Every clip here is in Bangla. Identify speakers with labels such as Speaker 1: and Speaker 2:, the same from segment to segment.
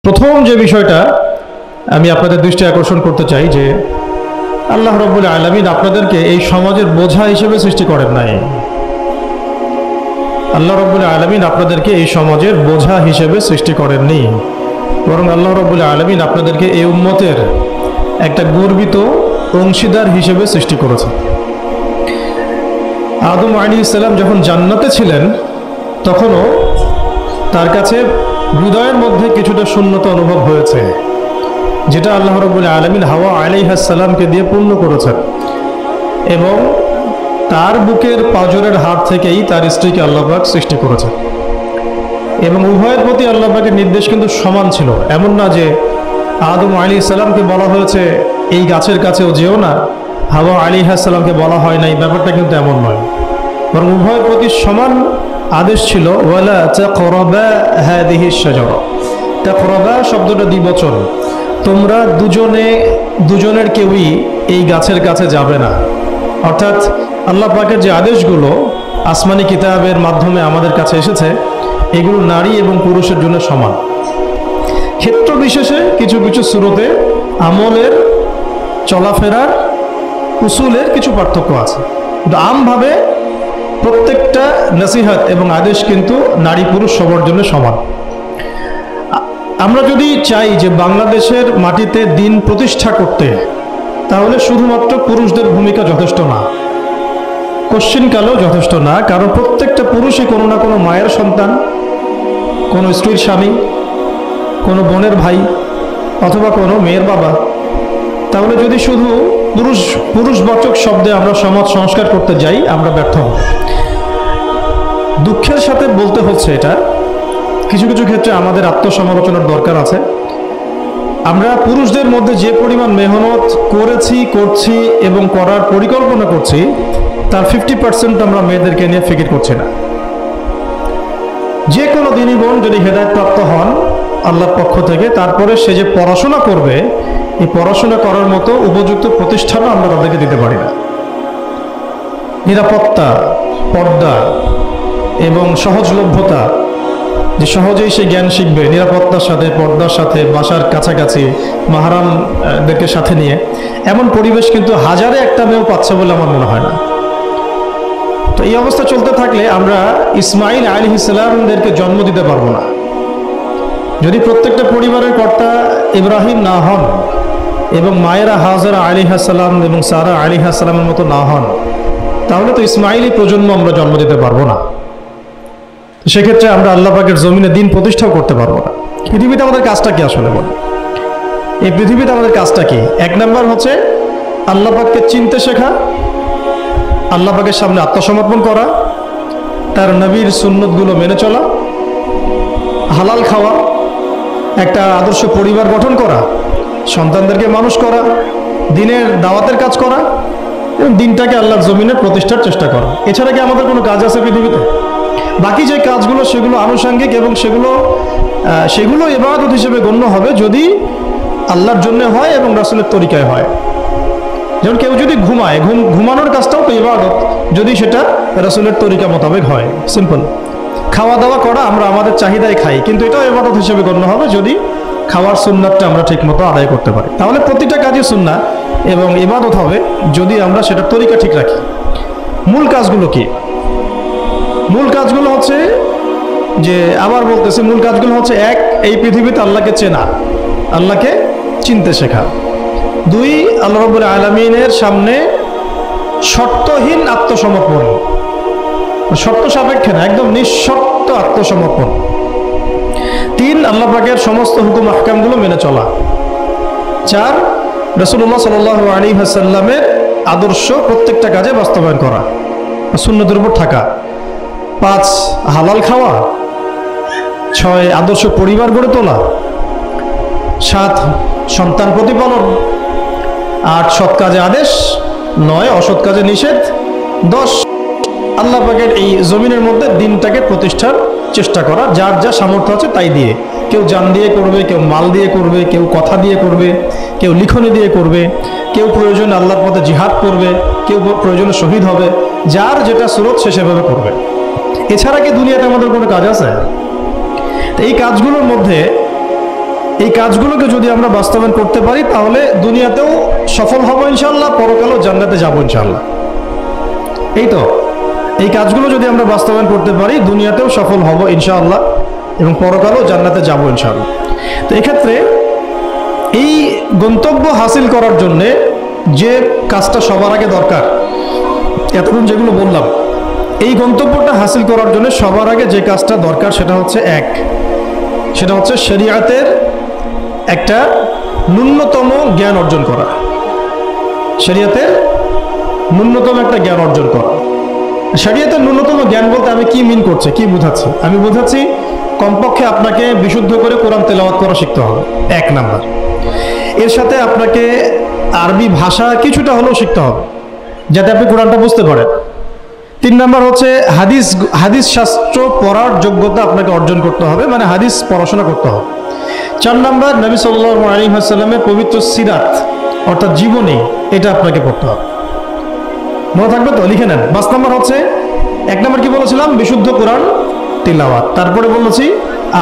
Speaker 1: প্রথম যে বিষয়টা আমি আপনাদের দৃষ্টি আকর্ষণ করতে চাই যে আল্লাহ রাব্বুল আলামিন আপনাদেরকে এই সমাজের বোঝা হিসেবে সৃষ্টি করেন নাই। আল্লাহ রাব্বুল আলামিন আপনাদেরকে এই সমাজের বোঝা হিসেবে সৃষ্টি করেননি, বরং আল্লাহ রাব্বুল আলামিন আপনাদেরকে এই উম্মতের একটা গর্বিত অংশীদার হিসেবে সৃষ্টি করেছেন। আদম আলাইহিস সালাম যখন জান্নাতে ছিলেন তখনও তার কাছে হৃদয়ের মধ্যে কিছুটা শূন্যতা অনুভব হয়েছে, যেটা আল্লাহ রাব্বুল আলামিন হাওয়া আলাইহিস সালামকে দিয়ে পূর্ণ করেছেন এবং তার বুকের পাঁজরের হাড় থেকেই তার স্ত্রীকে আল্লাহ পাক সৃষ্টি করেছেন। এবং উভয়ের প্রতি আল্লাহ পাকের নির্দেশ কিন্তু সমান ছিল। এমন না যে আদম আলাইহিস সালামকে বলা হয়েছে এই গাছের কাছেও যেও না, হাওয়া আলাইহিস সালামকে বলা হয় না, এই ব্যাপারটা কিন্তু এমন নয়, বরং উভয়ের প্রতি সমান আদেশ ছিল। ওয়ালা তাকরাবা হাদিহিশ শাজারা, তাকরাবা শব্দটা দ্বিবচন, তোমরা দুজনের কেউই এই গাছের কাছে যাবে না। অর্থাৎ আল্লাহ পাকের যে আদেশগুলো আসমানি কিতাবের মাধ্যমে আমাদের কাছে এসেছে এগুলো নারী এবং পুরুষের জন্য সমান। ক্ষেত্র বিশেষে কিছু কিছু সূরতে আমলের, চলাফেরার, উসুলের কিছু পার্থক্য আছে, কিন্তু আমভাবে প্রত্যেকটা নসিহত এবং আদেশ কিন্তু নারী পুরুষ সবার জন্য সমান। আমরা যদি চাই যে বাংলাদেশের মাটিতে দিন প্রতিষ্ঠা করতে, তাহলে শুধুমাত্র পুরুষদের ভূমিকা যথেষ্ট না, কোশ্চিনকালেও যথেষ্ট না, কারণ প্রত্যেকটা পুরুষই কোনো না কোনো মায়ের সন্তান, কোনো স্ত্রীর স্বামী, কোনো বোনের ভাই অথবা কোনো মেয়ের বাবা। তাহলে যদি শুধু পুরুষবাচক শব্দে আমরা সমাজ সংস্কার করতে যাই, আমরা ব্যর্থ হব। দুঃখের সাথে বলতে হচ্ছে এটা, কিছু কিছু ক্ষেত্রে আমাদের আত্মসমালোচনার দরকার আছে। আমরা পুরুষদের মধ্যে যে পরিমাণ মেহনত করেছি, করছি এবং করার পরিকল্পনা করছি, তার 50% আমরা মেয়েদেরকে নিয়ে ফিকির করছি না। যে কোনো দিনই বোন যদি হেদায়েতপ্রাপ্ত হন আল্লাহর পক্ষ থেকে, তারপরে সে যে পড়াশোনা করবে, এই পড়াশোনা করার মতো উপযুক্ত প্রতিষ্ঠানও আমরা তাদেরকে দিতে পারি না। নিরাপত্তা, পর্দা এবং সহজলভ্যতা, যে সহজেই সে জ্ঞান শিখবে নিরাপত্তার সাথে, পর্দার সাথে, বাসার কাছাকাছি মাহরামদেরকে সাথে নিয়ে, এমন পরিবেশ কিন্তু হাজারে একটা মেয়েও পাচ্ছে বলে আমার মনে হয় না। তো এই অবস্থা চলতে থাকলে আমরা ইসমাইল আলাইহিস সালামদেরকে জন্ম দিতে পারবো না। যদি প্রত্যেকটা পরিবারের কর্তা ইব্রাহিম না হন এবং মায়েরা হাজরা আলাইহিস সালাম এবং সারা আলাইহিস সালামের মতো না হন, তাহলে তো ইসমাইলি প্রজন্ম আমরা জন্ম দিতে পারবো না। সেক্ষেত্রে আমরা আল্লাহ পাকের জমিনে দিন প্রতিষ্ঠাও করতে পারবো না। পৃথিবীতে আমাদের কাজটা কি আসলে বল? এই পৃথিবীতে আমাদের কাজটা কি? এক নাম্বার হচ্ছে আল্লাহ পাককে চিনতে শেখা, আল্লাহ পাকের সামনে আত্মসমর্পণ করা, তার নবীর সুন্নতগুলো মেনে চলা, হালাল খাওয়া, একটা আদর্শ পরিবার গঠন করা, সন্তানদেরকে মানুষ করা, দিনের দাওয়াতের কাজ করা এবং দিনটাকে আল্লাহর জমিনে প্রতিষ্ঠার চেষ্টা করা। এছাড়া কি আমাদের কোনো কাজ আছে পৃথিবীতে? বাকি যে কাজগুলো সেগুলো আনুষঙ্গিক এবং সেগুলো ইবাদত হিসেবে গণ্য হবে যদি আল্লাহর জন্য হয় এবং রাসূলের তরিকায় হয়। যেমন কেউ যদি ঘুমায়, ঘুমানোর কাজটাও তো ইবাদত, যদি সেটা রাসূলের তরিকা মোতাবেক হয়। সিম্পল। খাওয়া দাওয়া করা, আমরা আমাদের চাহিদায় খাই, কিন্তু এটাও ইবাদত হিসেবে গণ্য হবে যদি খাওয়ার সুন্নাতটা আমরা ঠিক মতো আদায় করতে পারি। তাহলে প্রতিটা কাজই সুন্নাত এবং ইবাদত হবে যদি আমরা সেটার তরিকা ঠিক রাখি। মূল কাজগুলো কি? মূল কাজগুলো হচ্ছে যে, আবার বলতেছি, মূল কাজগুলো হচ্ছে, এক, এই পৃথিবীতে আল্লাহকে চেনা, আল্লাহকে চিনতে শেখা। দুই, আল্লাহ রাব্বুল আলামিনের সামনে শর্তহীন আত্মসমর্পণ, শর্ত সাপেক্ষে না, একদম নিঃশর্ত আত্মসমর্পণ। তিন, আল্লাহ পাকের সমস্ত হুকুম আহকামগুলো মেনে চলা। চার, রাসূলুল্লাহ সাল্লাল্লাহু আলাইহি ওয়াসাল্লামের আদর্শ প্রত্যেকটা কাজে বাস্তবায়ন করা, সুন্নতের উপর থাকা। পাঁচ, হালাল খাওয়া। ছয়, আদর্শ পরিবার গড়ে তোলা। সাত, সন্তান প্রতিপালন। আট, সৎ কাজে আদেশ। নয়, অসৎ কাজে নিষেধ। 10, আল্লাহ পাকের এই জমিনের মধ্যে দিনটাকে প্রতিষ্ঠার চেষ্টা করা, যার যা সামর্থ্য আছে তাই দিয়ে। কেউ জান দিয়ে করবে, কেউ মাল দিয়ে করবে, কেউ কথা দিয়ে করবে, কেউ লিখনি দিয়ে করবে, কেউ প্রয়োজনে আল্লাহর পথে জিহাদ করবে, কেউ প্রয়োজনে শহীদ হবে, যার যেটা সুরত সে সেভাবে করবে। এছাড়া কি দুনিয়াতে আমাদের কোনো কাজ আছে? এই কাজগুলোর মধ্যে এই কাজগুলোকে যদি আমরা বাস্তবায়ন করতে পারি তাহলে দুনিয়াতেও সফল হব ইনশাআল্লাহ, পরকালেও জান্নাতে যাব ইনশাআল্লাহ। এই তো, এই কাজগুলো যদি আমরা বাস্তবায়ন করতে পারি দুনিয়াতেও সফল হব ইনশাআল্লাহ এবং পরকালেও জান্নাতে যাব ইনশাআল্লাহ। তো এক্ষেত্রে এই গন্তব্য হাসিল করার জন্যে যে কাজটা সবার আগে দরকার, এতক্ষণ যেগুলো বললাম, এই গন্তব্যটা হাসিল করার জন্য সবার আগে যে কাজটা দরকার সেটা হচ্ছে শরিয়াতের একটা ন্যূনতম জ্ঞান অর্জন করা। শরিয়াতের ন্যূনতম একটা জ্ঞান অর্জন করা। শরিয়াতের ন্যূনতম জ্ঞান বলতে আমি কি মিন করছি, কি বুঝাচ্ছি? আমি বুঝাচ্ছি কমপক্ষে আপনাকে বিশুদ্ধ করে কোরআন তেলাওয়াত করা শিখতে হবে, 1 নাম্বার। এর সাথে আপনাকে আরবি ভাষা কিছুটা হলেও শিখতে হবে যাতে আপনি কোরআনটা বুঝতে পারেন। 3 নাম্বার হচ্ছে হাদিস শাস্ত্র পড়ার যোগ্যতা আপনাকে অর্জন করতে হবে, মানে হাদিস পড়াশোনা করতে হবে। 4 নাম্বার নবী সাল্লাল্লাহু আলাইহি ওয়াসাল্লামের পবিত্র সিরাত অর্থাৎ জীবনী, এটা আপনাকে পড়তে হবে। মনে থাকবে তো? লিখে নেন। 5 নাম্বার হচ্ছে, 1 নাম্বার কি বলেছিলাম? বিশুদ্ধ কোরআন তিলাওয়াত। তারপরে বলেছি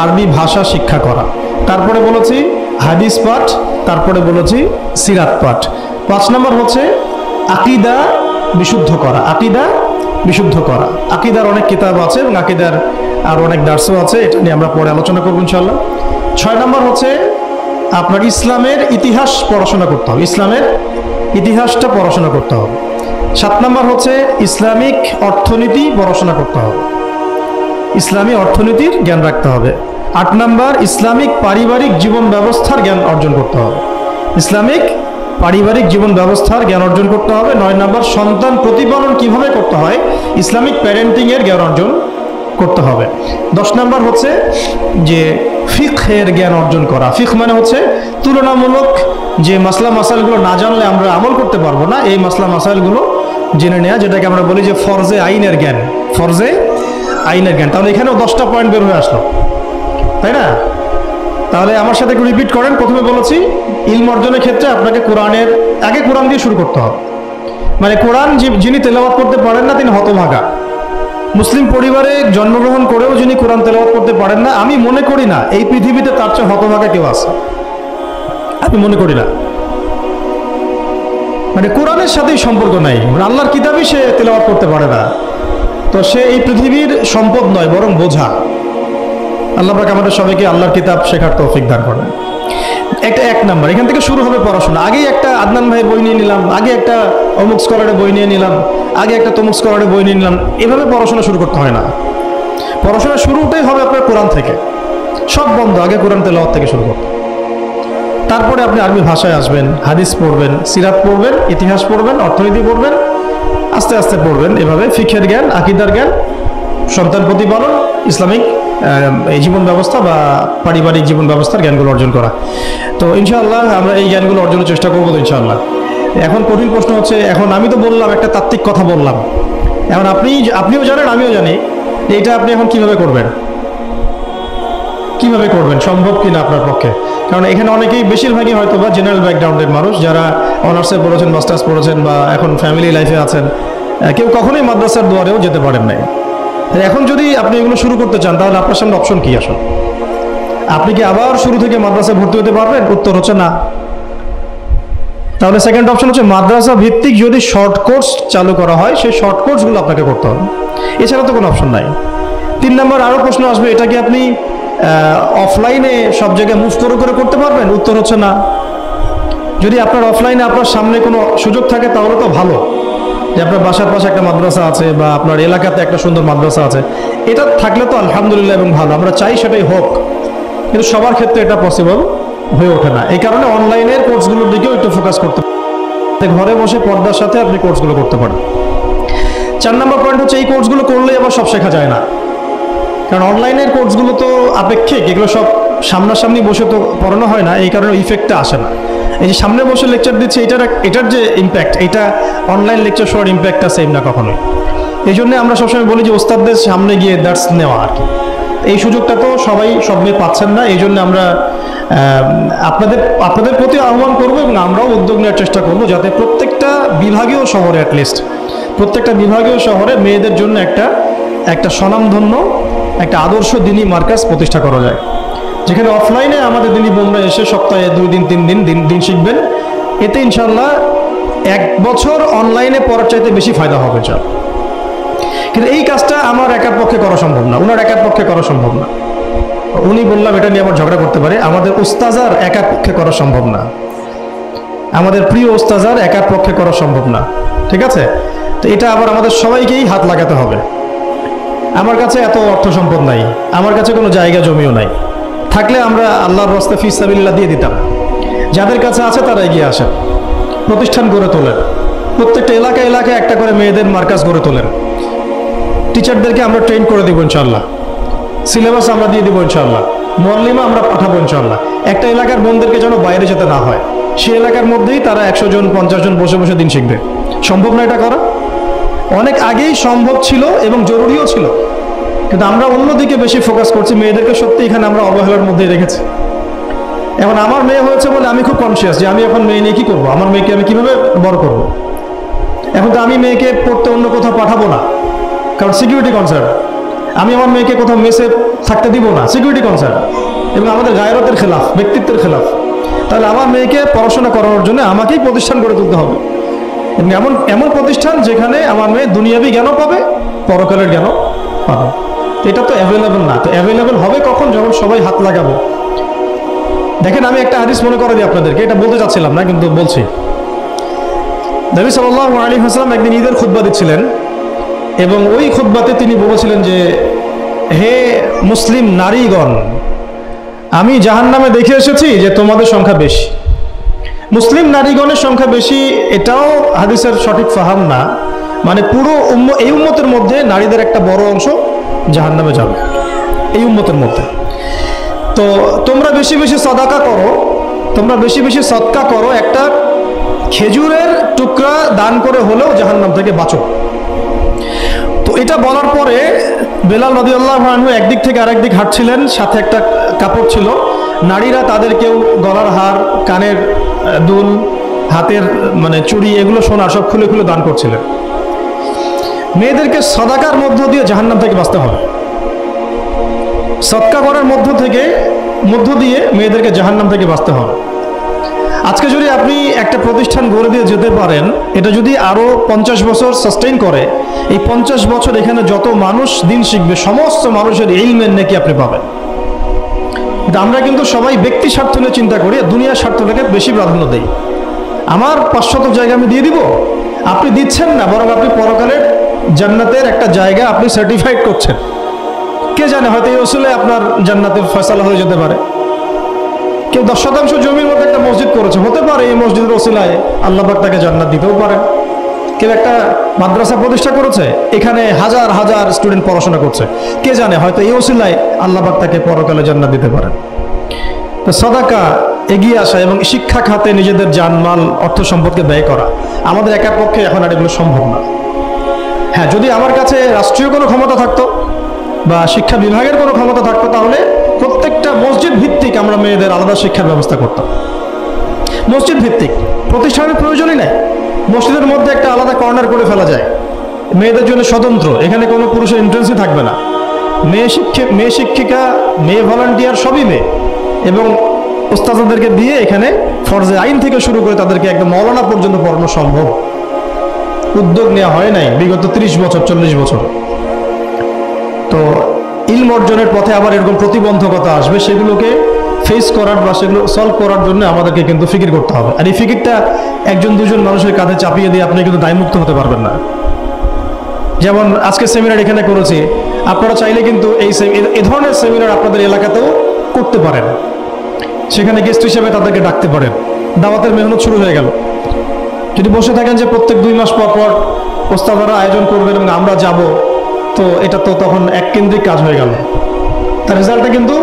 Speaker 1: আরবি ভাষা শিক্ষা করা। তারপরে বলেছি হাদিস পাঠ। তারপরে বলেছি সিরাত পাঠ। 5 নাম্বার হচ্ছে আকীদা বিশুদ্ধ করা। আকীদা বিশুদ্ধ করা। আকীদার অনেক কিতাব আছে এবং আকীদার আর অনেক দার্সও আছে, এটা নিয়ে আমরা পরে আলোচনা করব ইনশাআল্লাহ। 6 নাম্বার হচ্ছে আপনার ইসলামের ইতিহাস পড়াশোনা করতে হবে, ইসলামের ইতিহাসটা পড়াশোনা করতে হবে। 7 নাম্বার হচ্ছে ইসলামিক অর্থনীতি পড়াশোনা করতে হবে, ইসলামী অর্থনীতির জ্ঞান রাখতে হবে। 8 নাম্বার ইসলামিক পারিবারিক জীবন ব্যবস্থার জ্ঞান অর্জন করতে হবে, ইসলামিক পারিবারিক জীবন ব্যবস্থার জ্ঞান অর্জন করতে হবে। 9 নাম্বার সন্তান প্রতিপালন কিভাবে করতে হয়, ইসলামিক প্যারেন্টিং এর জ্ঞান অর্জন করতে হবে। 10 নাম্বার হচ্ছে যে ফিকহের জ্ঞান অর্জন করা। ফিকহ মানে হচ্ছে তুলনামূলক যে মাসলা মাসাইলগুলো না জানলে আমরা আমল করতে পারবো না, এই মাসলা মাসাইলগুলো জেনে নেওয়া, যেটাকে আমরা বলি যে ফরজে আইনের জ্ঞান, ফরজে আইনের জ্ঞান। তাহলে এখানেও 10টা পয়েন্ট বের হয়ে আসলো, তাই না? তাহলে আমার সাথে একটু রিপিট করেন। প্রথমে বলেছি ইলম অর্জনের ক্ষেত্রে আপনাকে কোরআনের আগে কোরআন দিয়ে শুরু করতে হবে, মানে কোরআন যিনি তেলাওয়াত করতে পারেন না তিনি হতভাগা। মুসলিম পরিবারে জন্মগ্রহণ করেও যিনি কোরআন তেলাওয়াত করতে পারেন না, আমি মনে করি না এই পৃথিবীতে তার চেয়ে হতভাগা কেউ আছে, আমি মনে করি না। মানে কোরআনের সাথেই সম্পর্ক নাই, মানে আল্লাহর কিতাবই সে তেলাওয়াত করতে পারে না, তো সে এই পৃথিবীর সম্পদ নয় বরং বোঝা। আল্লাহ পাক আমাদের সবাইকে আল্লাহর কিতাব শেখার তৌফিক দান করেন। একটা 1 নাম্বার, এখান থেকে শুরু হবে পড়াশোনা। আগেই একটা আদনান ভাইয়ের বই নিয়ে নিলাম, আগে একটা অমুক স্কলারের বই নিয়ে নিলাম, আগে একটা তমুক স্কলারের বই নিয়ে নিলাম, এভাবে পড়াশোনা শুরু করতে হয় না। পড়াশোনা শুরুটাই হবে আপনার কোরআন থেকে, সব বন্ধ, আগে কোরআন তেলাওয়াত থেকে শুরু করতে। তারপরে আপনি আরবি ভাষায় আসবেন, হাদিস পড়বেন, সিরাত পড়বেন, ইতিহাস পড়বেন, অর্থনীতি পড়বেন, আস্তে আস্তে পড়বেন। এভাবে ফিকহের জ্ঞান, আকীদার জ্ঞান, সন্তান প্রতিপালন, ইসলামিক এই জীবন ব্যবস্থা বা পারিবারিক জীবন ব্যবস্থার জ্ঞানগুলো অর্জন করা। তো ইনশাআল্লাহ আমরা এই জ্ঞানগুলো অর্জনের চেষ্টা করবো তো ইনশাআল্লাহ। এখন কঠিন প্রশ্ন হচ্ছে, এখন আমি তো বললাম একটা তাত্ত্বিক কথা বললাম, এখন আপনিও জানেন আমিও জানি যে এটা আপনি এখন কিভাবে করবেন, কিভাবে করবেন, সম্ভব কিনা আপনার পক্ষে? কারণ এখানে অনেকেই, বেশিরভাগই হয়তো বা জেনারেল ব্যাকগ্রাউন্ডের মানুষ, যারা অনার্সে পড়েছেন, মাস্টার্স পড়েছেন বা এখন ফ্যামিলি লাইফে আছেন, কেউ কখনোই মাদ্রাসার দুয়ারেও যেতে পারেন নাই। এখন যদি আপনি এগুলো শুরু করতে চান তাহলে আপনার সামনে অপশন কি আসলে? আপনি কি আবার শুরু থেকে মাদ্রাসায় ভর্তি হতে পারবেন? উত্তর হচ্ছে না। তাহলে সেকেন্ড অপশন হচ্ছে মাদ্রাসা ভিত্তিক যদি শর্ট কোর্স চালু করা হয়, সেই শর্ট কোর্সগুলো আপনাকে করতে হবে, এছাড়া তো কোনো অপশন নাই। 3 নম্বর আরও প্রশ্ন আসবে, এটা কি আপনি অফলাইনে সব জায়গায় মুভ করে করে করতে পারবেন? উত্তর হচ্ছে না। যদি আপনার অফলাইনে আপনার সামনে কোনো সুযোগ থাকে তাহলে তো ভালো, যে আপনার বাসার পাশে একটা মাদ্রাসা আছে বা আপনার এলাকাতে একটা সুন্দর মাদ্রাসা আছে, এটা থাকলে তো আলহামদুলিল্লাহ এবং ভালো, আমরা চাই সেটাই হোক, কিন্তু সবার ক্ষেত্রে এটা পসিবল হয়ে ওঠে না। এই কারণে অনলাইনের কোর্সগুলোর দিকেও একটু ফোকাস করতে পারেন, ঘরে বসে পর্দার সাথে আপনি কোর্সগুলো করতে পারেন। 4 নম্বর পয়েন্ট হচ্ছে, এই কোর্সগুলো করলেই আবার সব শেখা যায় না, কারণ অনলাইনের কোর্সগুলো তো আপেক্ষিক, এগুলো সব সামনাসামনি বসে তো পড়ানো হয় না, এই কারণে ইফেক্টটা আসে না। এই যে সামনে বসে লেকচার দিচ্ছে, এটার যে ইম্প্যাক্ট, এটা অনলাইন লেকচার শোয়ার ইম্প্যাক্টটা সেম না কখনোই। এই জন্য আমরা সবসময় বলি যে ওস্তাদদের সামনে গিয়ে দার্স নেওয়া আর কি, এই সুযোগটা তো সবাই সবসময় পাচ্ছেন না। এই জন্য আমরা আপনাদের প্রতি আহ্বান করবো এবং আমরাও উদ্যোগ নেওয়ার চেষ্টা করবো, যাতে প্রত্যেকটা বিভাগীয় শহরে, অ্যাটলিস্ট প্রত্যেকটা বিভাগীয় শহরে মেয়েদের জন্য একটা স্বনামধন্য একটা আদর্শ দ্বীনি মার্কাজ প্রতিষ্ঠা করা যায়। যেখানে অফলাইনে আমাদের দিনী বোনরা এসে সপ্তাহে 2 দিন 3 দিন দিন শিখবেন, এতে ইনশাল্লাহ 1 বছর অনলাইনে পড়ার চাইতে বেশি ফায়দা হবে। কিন্তু এই কাজটা আমার একার পক্ষে করা সম্ভব না, ওনার একার পক্ষে করা সম্ভব না। উনি বললাম এটা নিয়ে আবার ঝগড়া করতে পারে, আমাদের উস্তাজার একার পক্ষে করা সম্ভব না, আমাদের প্রিয় উস্তাজার একার পক্ষে করা সম্ভব না, ঠিক আছে? তো এটা আবার আমাদের সবাইকেই হাত লাগাতে হবে। আমার কাছে এত অর্থ সম্পদ নাই, আমার কাছে কোনো জায়গা জমিও নাই, থাকলে আমরা আল্লাহর রাস্তায় ফি সাবিলিল্লাহ দিয়ে দিতাম। যাদের কাছে আছে তারা এগিয়ে আসেন, প্রতিষ্ঠান গড়ে তোলেন, প্রত্যেকটা এলাকায় একটা করে মেয়েদের মার্কাজ গড়ে তোলেন, টিচারদেরকে আমরা ট্রেন করে দেবো ইনশাল্লাহ, সিলেবাস আমরা দিয়ে দেবো ইনশাল্লাহ, মুআল্লিমা আমরা পাঠাবো ইনশাল্লাহ। একটা এলাকার বোনদেরকে যেন বাইরে যেতে না হয়, সেই এলাকার মধ্যেই তারা 100 জন 50 জন বসে বসে দিন শিখবে। সম্ভব না এটা করা? অনেক আগেই সম্ভব ছিল এবং জরুরিও ছিল, কিন্তু আমরা অন্যদিকে বেশি ফোকাস করছি। মেয়েদেরকে সত্যি এখানে আমরা অবহেলার মধ্যেই রেখেছি। এখন আমার মেয়ে হয়েছে বলে আমি খুব কনসিয়াস যে আমি এখন মেয়ে নিয়ে কী করবো, আমার মেয়েকে আমি কীভাবে বড় করবো। এখন তো আমি মেয়েকে পড়তে অন্য কোথাও পাঠাবো না, কারণ সিকিউরিটি কনসার্ন। আমি আমার মেয়েকে কোথাও মেসে থাকতে দিব না, সিকিউরিটি কনসার্ন, এবং আমাদের গায়রতের খেলাফ, ব্যক্তিত্বের খেলাফ। তাহলে আমার মেয়েকে পড়াশোনা করানোর জন্য আমাকেই প্রতিষ্ঠান গড়ে তুলতে হবে, এবং এমন প্রতিষ্ঠান যেখানে আমার মেয়ে দুনিয়াবি জ্ঞানও পাবে, পরকালের জ্ঞানও পাবে। এটা তো অ্যাভেলেবল না। তো অ্যাভেলেবল হবে কখন? যখন সবাই হাত লাগাবো। দেখেন, আমি একটা হাদিস মনে করে দিই আপনাদেরকে, এটা বলতে চাচ্ছিলাম না কিন্তু বলছি। নবী সাল্লাল্লাহু আলাইহি ওয়াসাল্লাম একদিন ঈদের খুতবা দিচ্ছিলেন, এবং ওই খুতবাতে তিনি বলেছিলেন যে, হে মুসলিম নারীগণ, আমি জাহান্নামে দেখে এসেছি যে তোমাদের সংখ্যা বেশি। মুসলিম নারীগণের সংখ্যা বেশি এটাও হাদিসের সঠিক ফাহাম না, মানে পুরো এই উম্মতের মধ্যে নারীদের একটা বড় অংশ জাহান্নামে যাবে এই উম্মতের মধ্যে। তো তোমরা বেশি বেশি সাদাকা করো, তোমরা বেশি বেশি সদকা করো, একটা খেজুরের টুকরা দান করে হলেও জাহান্নাম থেকে বাঁচো। তো এটা বলার পরে বেলাল রাদিয়াল্লাহু আনহু একদিক থেকে আরেক দিক হাঁটছিলেন, সাথে একটা কাপড় ছিল। নারীরা তাদের কেউ গলার হার, কানের দুল, হাতের মানে চুড়ি, এগুলো সোনার সব খুলে খুলে দান করছিলেন। মেয়েদেরকে সাদাকার মধ্য দিয়ে জাহান্নাম থেকে বাঁচতে হবে, সদকা করার মধ্য দিয়ে মেয়েদেরকে জাহান্নাম থেকে বাঁচতে হবে। আজকে যদি আপনি একটা প্রতিষ্ঠান গড়ে দিয়ে যেতে পারেন, এটা যদি আরো 50 বছর সাস্টেইন করে, এই 50 বছর এখানে যত মানুষ দিন শিখবে, সমস্ত মানুষের ইলমের নেকি আপনি পাবেন। আমরা কিন্তু সবাই ব্যক্তি স্বার্থ নিয়ে চিন্তা করি, দুনিয়ার স্বার্থটাকে বেশি প্রাধান্য দেই। আমার 500 জায়গা আমি দিয়ে দিব, আপনি দিচ্ছেন না, বরং আপনি পরকালের জান্নাতের একটা জায়গা আপনি সার্টিফাইড করছেন। কে জানে, হয়তো এই ওসিলে আপনার জান্নাতের ফয়সালা হয়ে যেতে পারে। কেউ 10% জমির মধ্যে একটা মসজিদ করেছে, হতে পারে এই মসজিদের ওসিলায় আল্লাহ পাক তাকে জান্নাত দিতেও পারে। কেউ একটা মাদ্রাসা প্রতিষ্ঠা করেছে, এখানে হাজার হাজার স্টুডেন্ট পড়াশোনা করছে, কে জানে হয়তো এই ওসিলায় আল্লাহ পাক তাকে পরকালে জান্নাত দিতে পারেন। তো সাদাকা, এগিয়ে আসা এবং শিক্ষা খাতে নিজেদের জানমাল, অর্থ সম্পদকে ব্যয় করা আমাদের একার পক্ষে এখন আর এগুলো সম্ভব না। হ্যাঁ, যদি আমার কাছে রাষ্ট্রীয় কোনো ক্ষমতা থাকতো বা শিক্ষা বিভাগের কোনো ক্ষমতা থাকতো, তাহলে প্রত্যেকটা মসজিদ ভিত্তিক আমরা মেয়েদের আলাদা শিক্ষার ব্যবস্থা করতাম। মসজিদ ভিত্তিক, প্রতিষ্ঠানের প্রয়োজনই নাই, মসজিদের মধ্যে একটা আলাদা কর্নার করে ফেলা যায় মেয়েদের জন্য স্বতন্ত্র, এখানে কোনো পুরুষের এন্ট্রেন্সই থাকবে না। মেয়ে শিক্ষিকা, মেয়ে ভলান্টিয়ার সবই মেয়ে, এবং ওস্তাদদেরকে দিয়ে এখানে ফরজে আইন থেকে শুরু করে তাদেরকে একদম মওলানা পর্যন্ত পড়ানো সম্ভব। উদ্যোগ নেওয়া হয় নাই বিগত 30 বছর 40 বছর। তো ইলম অর্জনের পথে আবার এরকম প্রতিবন্ধকতা আসবে, সেগুলোকে ফেস করার বা সেগুলো সলভ করার জন্য আমাদেরকে কিন্তু ফিকির করতে হবে। আর এই ফিকিরটা 1-2 মানুষের কাঁধে চাপিয়ে দিয়ে আপনি কিন্তু দায়মুক্ত হতে পারবেন না। যেমন আজকে সেমিনার এখানে করেছি, আপনারা চাইলে কিন্তু এই ধরনের সেমিনার আপনাদের এলাকাতেও করতে পারেন, সেখানে গেস্ট হিসেবে তাদেরকে ডাকতে পারেন। দাওয়াতের মেহনত শুরু হয়ে গেল। যদি বসে থাকেন যে প্রত্যেক 2 মাস পর পর ওস্তাদরা আয়োজন করবেন এবং আমরা যাব, তো এটা তো তখন এককেন্দ্রিক কাজ হয়ে গেল। তার রেজাল্টটা কিন্তু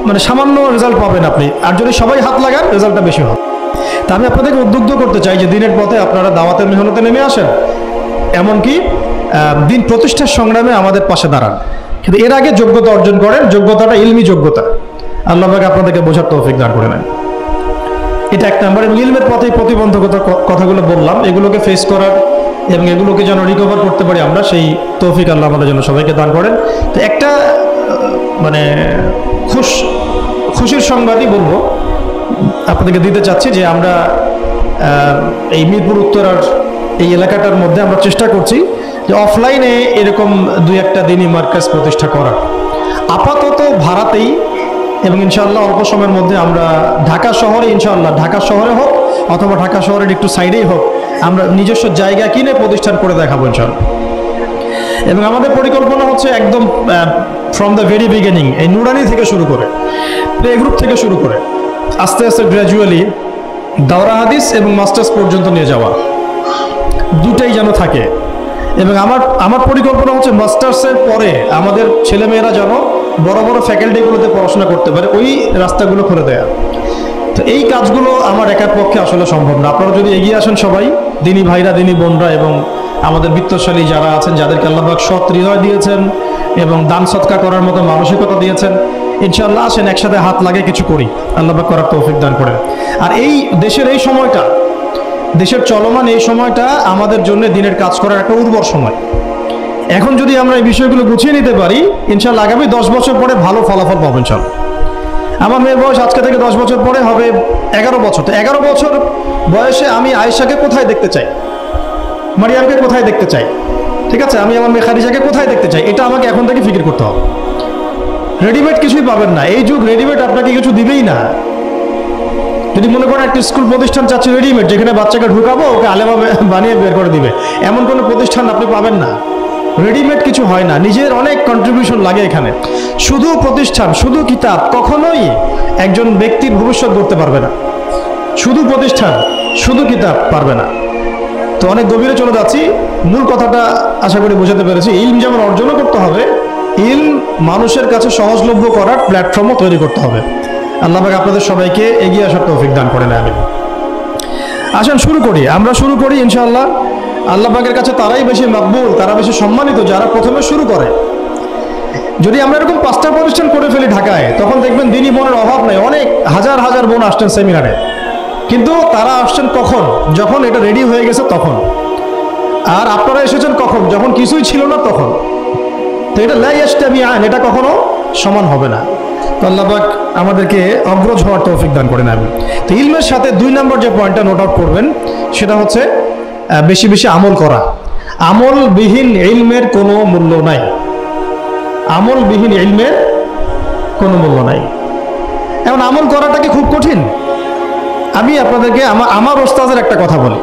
Speaker 1: মানে সামান্য রেজাল্ট পাবেন আপনি, আর যদি সবাই হাত লাগান রেজাল্টটা বেশি হবে। তা আমি আপনাদেরকে উদ্বুদ্ধ করতে চাই যে দিনের পথে আপনারা দাওয়াতের মেহনতে নেমে আসেন, এমনকি দিন প্রতিষ্ঠার সংগ্রামে আমাদের পাশে দাঁড়ান। কিন্তু এর আগে যোগ্যতা অর্জন করেন, যোগ্যতাটা ইলমি যোগ্যতা। আল্লাহ পাক আপনাদেরকে বোঝার তৌফিক দান করে নেন। এটা 1 নম্বর। এবং ইলমের পথে প্রতিবন্ধকতার কথাগুলো বললাম, এগুলোকে ফেস করার এবং এগুলোকে যেন রিকভার করতে পারি আমরা, সেই তৌফিক আল্লাহ আমাদের জন্য সবাইকে দান করেন। তো একটা মানে খুব খুশির সংবাদই বলবো আপনাদেরকে দিতে চাচ্ছি যে আমরা এই মিরপুর উত্তরার এই এলাকাটার মধ্যে আমরা চেষ্টা করছি যে অফলাইনে এরকম 2-1টা দিনই মার্কাজ প্রতিষ্ঠা করার। আপাতত ভাড়াতেই, এবং ইনশাআল্লাহ অল্প সময়ের মধ্যে আমরা ঢাকা শহরে, ইনশাআল্লাহ ঢাকা শহরে হোক অথবা ঢাকা শহরের একটু সাইডেই হোক, আমরা নিজস্ব জায়গা কিনে প্রতিষ্ঠান করে দেখাবো ইনশাআল্লাহ। এবং আমাদের পরিকল্পনা হচ্ছে একদম ফ্রম দ্য ভেরি বিগিনিং, এই নুরানি থেকে শুরু করে, প্লে গ্রুপ থেকে শুরু করে আস্তে আস্তে গ্র্যাজুয়ালি দাওরা হাদিস এবং মাস্টার্স পর্যন্ত নিয়ে যাওয়া, দুটাই যেন থাকে। এবং আমার পরিকল্পনা হচ্ছে মাস্টার্সের পরে আমাদের ছেলেমেয়েরা যেন বড় বড় ফ্যাকাল্টিগুলোতে পড়াশোনা করতে পারে, ওই রাস্তাগুলো খুলে দেয়া। তো এই কাজগুলো আমার একার পক্ষে আসলে সম্ভব না। আপনারা যদি এগিয়ে আসেন সবাই, দিনী ভাইরা, দিনী বোনরা এবং আমাদের বিত্তশালী যারা আছেন, যাদেরকে আল্লাহ পাক সৎ হৃদয় দিয়েছেন এবং দান সৎকা করার মতো মানসিকতা দিয়েছেন, ইনশাআল্লাহ আসেন একসাথে হাত লাগে কিছু করি, আল্লাহ পাক করার তৌফিক দান করেন। আর এই দেশের এই সময়টা, দেশের চলমান এই সময়টা আমাদের জন্য দিনের কাজ করার একটা উর্বর সময়। এখন যদি আমরা এই বিষয়গুলো গুছিয়ে নিতে পারি, ইনশাআল্লাহ আগামী 10 বছর পরে ভালো ফলাফল পাবো ইনশাআল্লাহ। আমার মেয়ের বয়স আজকে থেকে 10 বছর পরে হবে 11 বছর। তো 11 বছর বয়সে আমি আয়েশাকে কোথায় দেখতে চাই, মারিয়ামকে কোথায় দেখতে চাই, ঠিক আছে, আমি আমার মেয়ে খাদিজাকে কোথায় দেখতে চাই, এটা আমাকে এখন থেকে ফিকির করতে হবে। রেডিমেড কিছুই পাবেন না, এই যুগ রেডিমেড আপনাকে কিছু দিবেই না। যদি মনে করেন একটা স্কুল প্রতিষ্ঠান চাচ্ছে রেডিমেড, যেখানে বাচ্চাকে ঢুকাবো ওকে আলেমা বানিয়ে বের করে দিবে, এমন কোনো প্রতিষ্ঠান আপনি পাবেন না। রেডিমেড কিছু হয় না, নিজের অনেক কন্ট্রিবিউশন লাগে এখানে। শুধু প্রতিষ্ঠান, শুধু কিতাব কখনোই একজন ব্যক্তির ভবিষ্যৎ গড়তে পারবে না। শুধু প্রতিষ্ঠান, শুধু কিতাব পারবে না। তো অনেক গভীরে চলে যাচ্ছি, মূল কথাটা আশা করি বোঝাতে পেরেছি। ইলম যেমন অর্জনও করতে হবে, ইলম মানুষের কাছে সহজলভ্য করার প্ল্যাটফর্মও তৈরি করতে হবে। আল্লাহ পাক আপনাদের সবাইকে এগিয়ে আসার তৌফিক দান করেন, আমিন। আসেন শুরু করি, আমরা শুরু করি ইনশাআল্লাহ। আল্লাহ পাকের কাছে তারাই বেশি মাকবুল, তারা বেশি সম্মানিত যারা প্রথমে শুরু করে। যদি আমরা এরকম 5টা প্রতিষ্ঠান করে ফেলি ঢাকায়, তখন দেখবেন দিনী বোনের অভাব নাই, অনেক হাজার হাজার বোন আসছেন সেমিনারে। কিন্তু তারা আসছেন কখন? যখন এটা রেডি হয়ে গেছে তখন। আর আপনারা এসেছেন কখন? যখন কিছুই ছিল না তখন। তো এটা লা ইয়াস্তামিআন, এটা কখনো সমান হবে না। তো আল্লাহ পাক আমাদেরকে অগ্রজ হওয়ার তৌফিক দান করেন, আমিন। তো ইলমের সাথে 2 নম্বর যে পয়েন্টটা নোট আউট করবেন সেটা হচ্ছে বেশি বেশি আমল করা। আমলবিহীন ইলমের কোনো মূল্য নাই, আমলবিহীন ইলমের কোনো মূল্য নাই। এখন আমল করাটা কি খুব কঠিন? আমি আপনাদেরকে আমার ওস্তাদের একটা কথা বলি।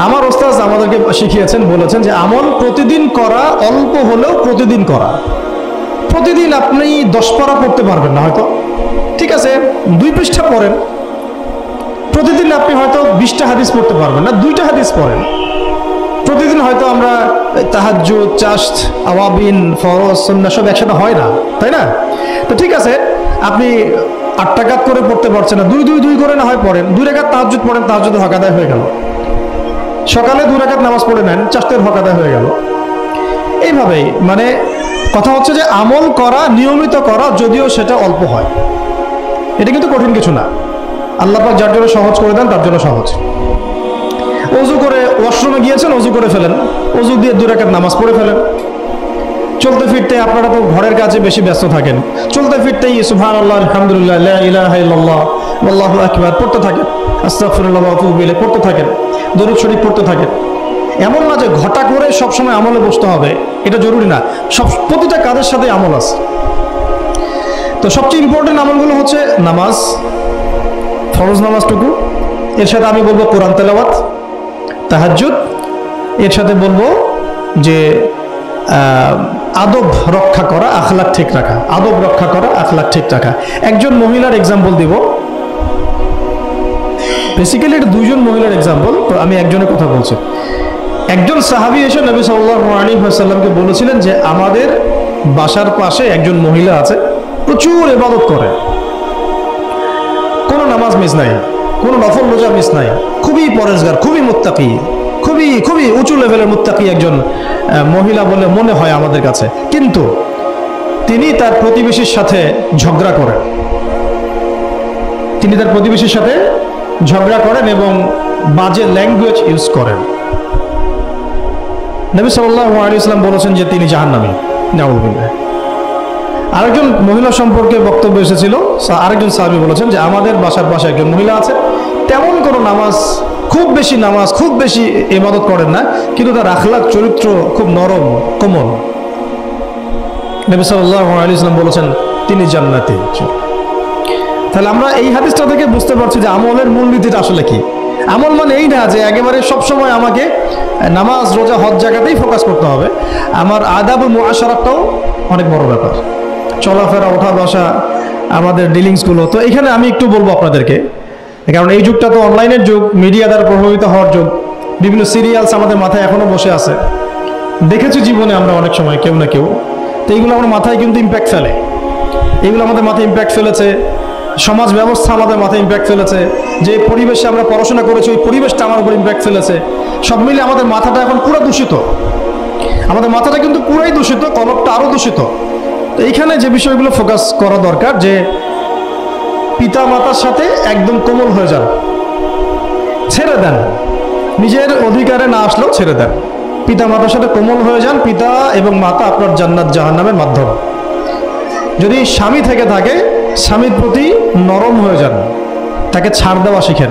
Speaker 1: আমার ওস্তাদ আমাদেরকে শিখিয়েছেন, বলেছেন যে আমল প্রতিদিন করা, অল্প হলেও প্রতিদিন করা। প্রতিদিন আপনি 10 পারা পড়তে পারবেন না হয়তো, ঠিক আছে, 2 পৃষ্ঠা পড়েন। প্রতিদিন আপনি হয়তো 20টা হাদিস পড়তে পারবেন না, 2টা হাদিস পড়েন। প্রতিদিন হয়তো আমরা তাহাজ্জুদ, চাশত, আওয়াবিন, ফরজ, সুন্নাহ সব একসাথে হয় না, তাই না? তো ঠিক আছে, আপনি 8 রাকাত করে পড়তে পারছেন না, 2 করে না হয় পড়েন। 2 রাকাত তাহাজ্জুদ পড়েন, তাহাজ্জুদের হক আদায় হয়ে গেল। সকালে 2 রাকাত নামাজ পড়ে নেন, চাশতের হক আদায় হয়ে গেল। এইভাবেই মানে কথা হচ্ছে যে আমল করা, নিয়মিত করা, যদিও সেটা অল্প হয়, এটা কিন্তু কঠিন কিছু না। আল্লাহ পাক যার জন্য সহজ করে দেন তার জন্য সহজ। ওযু করে ওয়াশরুমে গিয়েছেন, ওযু করে ফেলেন, ওযু দিয়ে 2 রাকাত নামাজ পড়ে ফেলেন। চলতে ফিরতে, আপনারা তো ঘরের কাজে বেশি ব্যস্ত থাকেন, চলতে ফিরতেই সুবহানাল্লাহ, আলহামদুলিল্লাহ, লা ইলাহা ইল্লাল্লাহ, আল্লাহু আকবার পড়তে থাকেন, আস্তাগফিরুল্লাহ ওয়া আতুবু ইলাইহি পড়তে থাকেন, দরুদ শরীফ পড়তে থাকেন। এমন না যে ঘটা করে সবসময় আমলে বসতে হবে, এটা জরুরি না। প্রতিটা কাজের সাথে আমল আছে। তো সবচেয়ে ইম্পর্টেন্ট আমলগুলো হচ্ছে নামাজ, ফরজ নামাজটুকু, এর সাথে আমি বলবো কোরআন তেলাওয়াত, তাহাজ্জুদ, এর সাথে বলবো যে আদব রক্ষা করা, আখলাক ঠিক রাখা, আদব রক্ষা করা, আখলাক ঠিক রাখা। একজন মহিলার এক্সাম্পল দিব, বেসিক্যালি এটা 2 জন মহিলার এক্সাম্পল, তো আমি একজনের কথা বলছি। একজন সাহাবী এসে নবী সাল্লাল্লাহু আলাইহি ওয়াসাল্লামকে বলেছিলেন যে আমাদের বাসার পাশে একজন মহিলা আছে, প্রচুর ইবাদত করে, কোনো নামাজ মিস নাই, কোনো নফল রোজা মিস নাই, খুবই পরেজগার, খুবই মুত্তাকি, খুবই খুবই উঁচু লেভেলের মুত্তাকি একজন মহিলা বলে মনে হয় আমাদের কাছে। কিন্তু তিনি তার প্রতিবেশীর সাথে ঝগড়া করেন, তিনি তার প্রতিবেশীর সাথে ঝগড়া করেন এবং বাজে ল্যাঙ্গুয়েজ ইউজ করেন। নবী সাল্লাল্লাহু আলাইহি ওয়াসাল্লাম বলেছেন যে তিনি জাহান্নামী, নাউযুবিল্লাহ। আরেকজন মহিলা সম্পর্কে বক্তব্য এসেছিল, আরেকজন সাহাবী বলেছেন যে আমাদের বাসার পাশে একজন মহিলা আছে, তেমন কোনো নামাজ, খুব বেশি নামাজ, খুব বেশি ইবাদত করেন না, কিন্তু তার আখলাক চরিত্র খুব নরম কোমল। নবী সাল্লাল্লাহু আলাইহি ওয়াসাল্লাম বলেছেন তিনি জান্নাতি। তাহলে আমরা এই হাদিসটা থেকে বুঝতে পারছি যে আমলের মূলনীতিটা আসলে কি। আমল মানে এই না যে একেবারে সবসময় আমাকে নামাজ, রোজা, হজ জায়গাতেই ফোকাস করতে হবে। আমার আদাব ও মুআশারাতটাও অনেক বড় ব্যাপার, চলাফেরা, ওঠা বসা, আমাদের ডিলিংসগুলো। তো এখানে আমি একটু বলবো আপনাদেরকে, কারণ এই যুগটা তো অনলাইনের যুগ, মিডিয়া দ্বারা প্রভাবিত হওয়ার যুগ। বিভিন্ন সিরিয়ালস আমাদের মাথায় এখনো বসে আছে, দেখেছি জীবনে আমরা অনেক সময় কেউ না কেউ। তো এইগুলো আমার মাথায় কিন্তু ইম্প্যাক্ট ফেলে, এগুলো আমাদের মাথায় ইম্প্যাক্ট ফেলেছে। সমাজ ব্যবস্থা আমাদের মাথায় ইম্প্যাক্ট ফেলেছে, যে পরিবেশে আমরা পড়াশোনা করেছি ওই পরিবেশটা আমার উপর ইম্প্যাক্ট ফেলেছে। সব মিলে আমাদের মাথাটা এখন পুরো দূষিত, আমাদের মাথাটা কিন্তু পুরাই দূষিত, কলবটা আরও দূষিত। তো এইখানে যে বিষয়গুলো ফোকাস করা দরকার, যে পিতা মাতার সাথে একদম কোমল হয়ে যান, ছেড়ে দেন, নিজের অধিকারে না আসলেও ছেড়ে দেন, পিতা মাতার সাথে কোমল হয়ে যান। পিতা এবং মাতা আপনার জান্নাত জাহান্নামের মাধ্যম। যদি স্বামী থেকে থাকে, স্বামীর প্রতি নরম হয়ে যান, তাকে ছাড় দেওয়া শিখেন।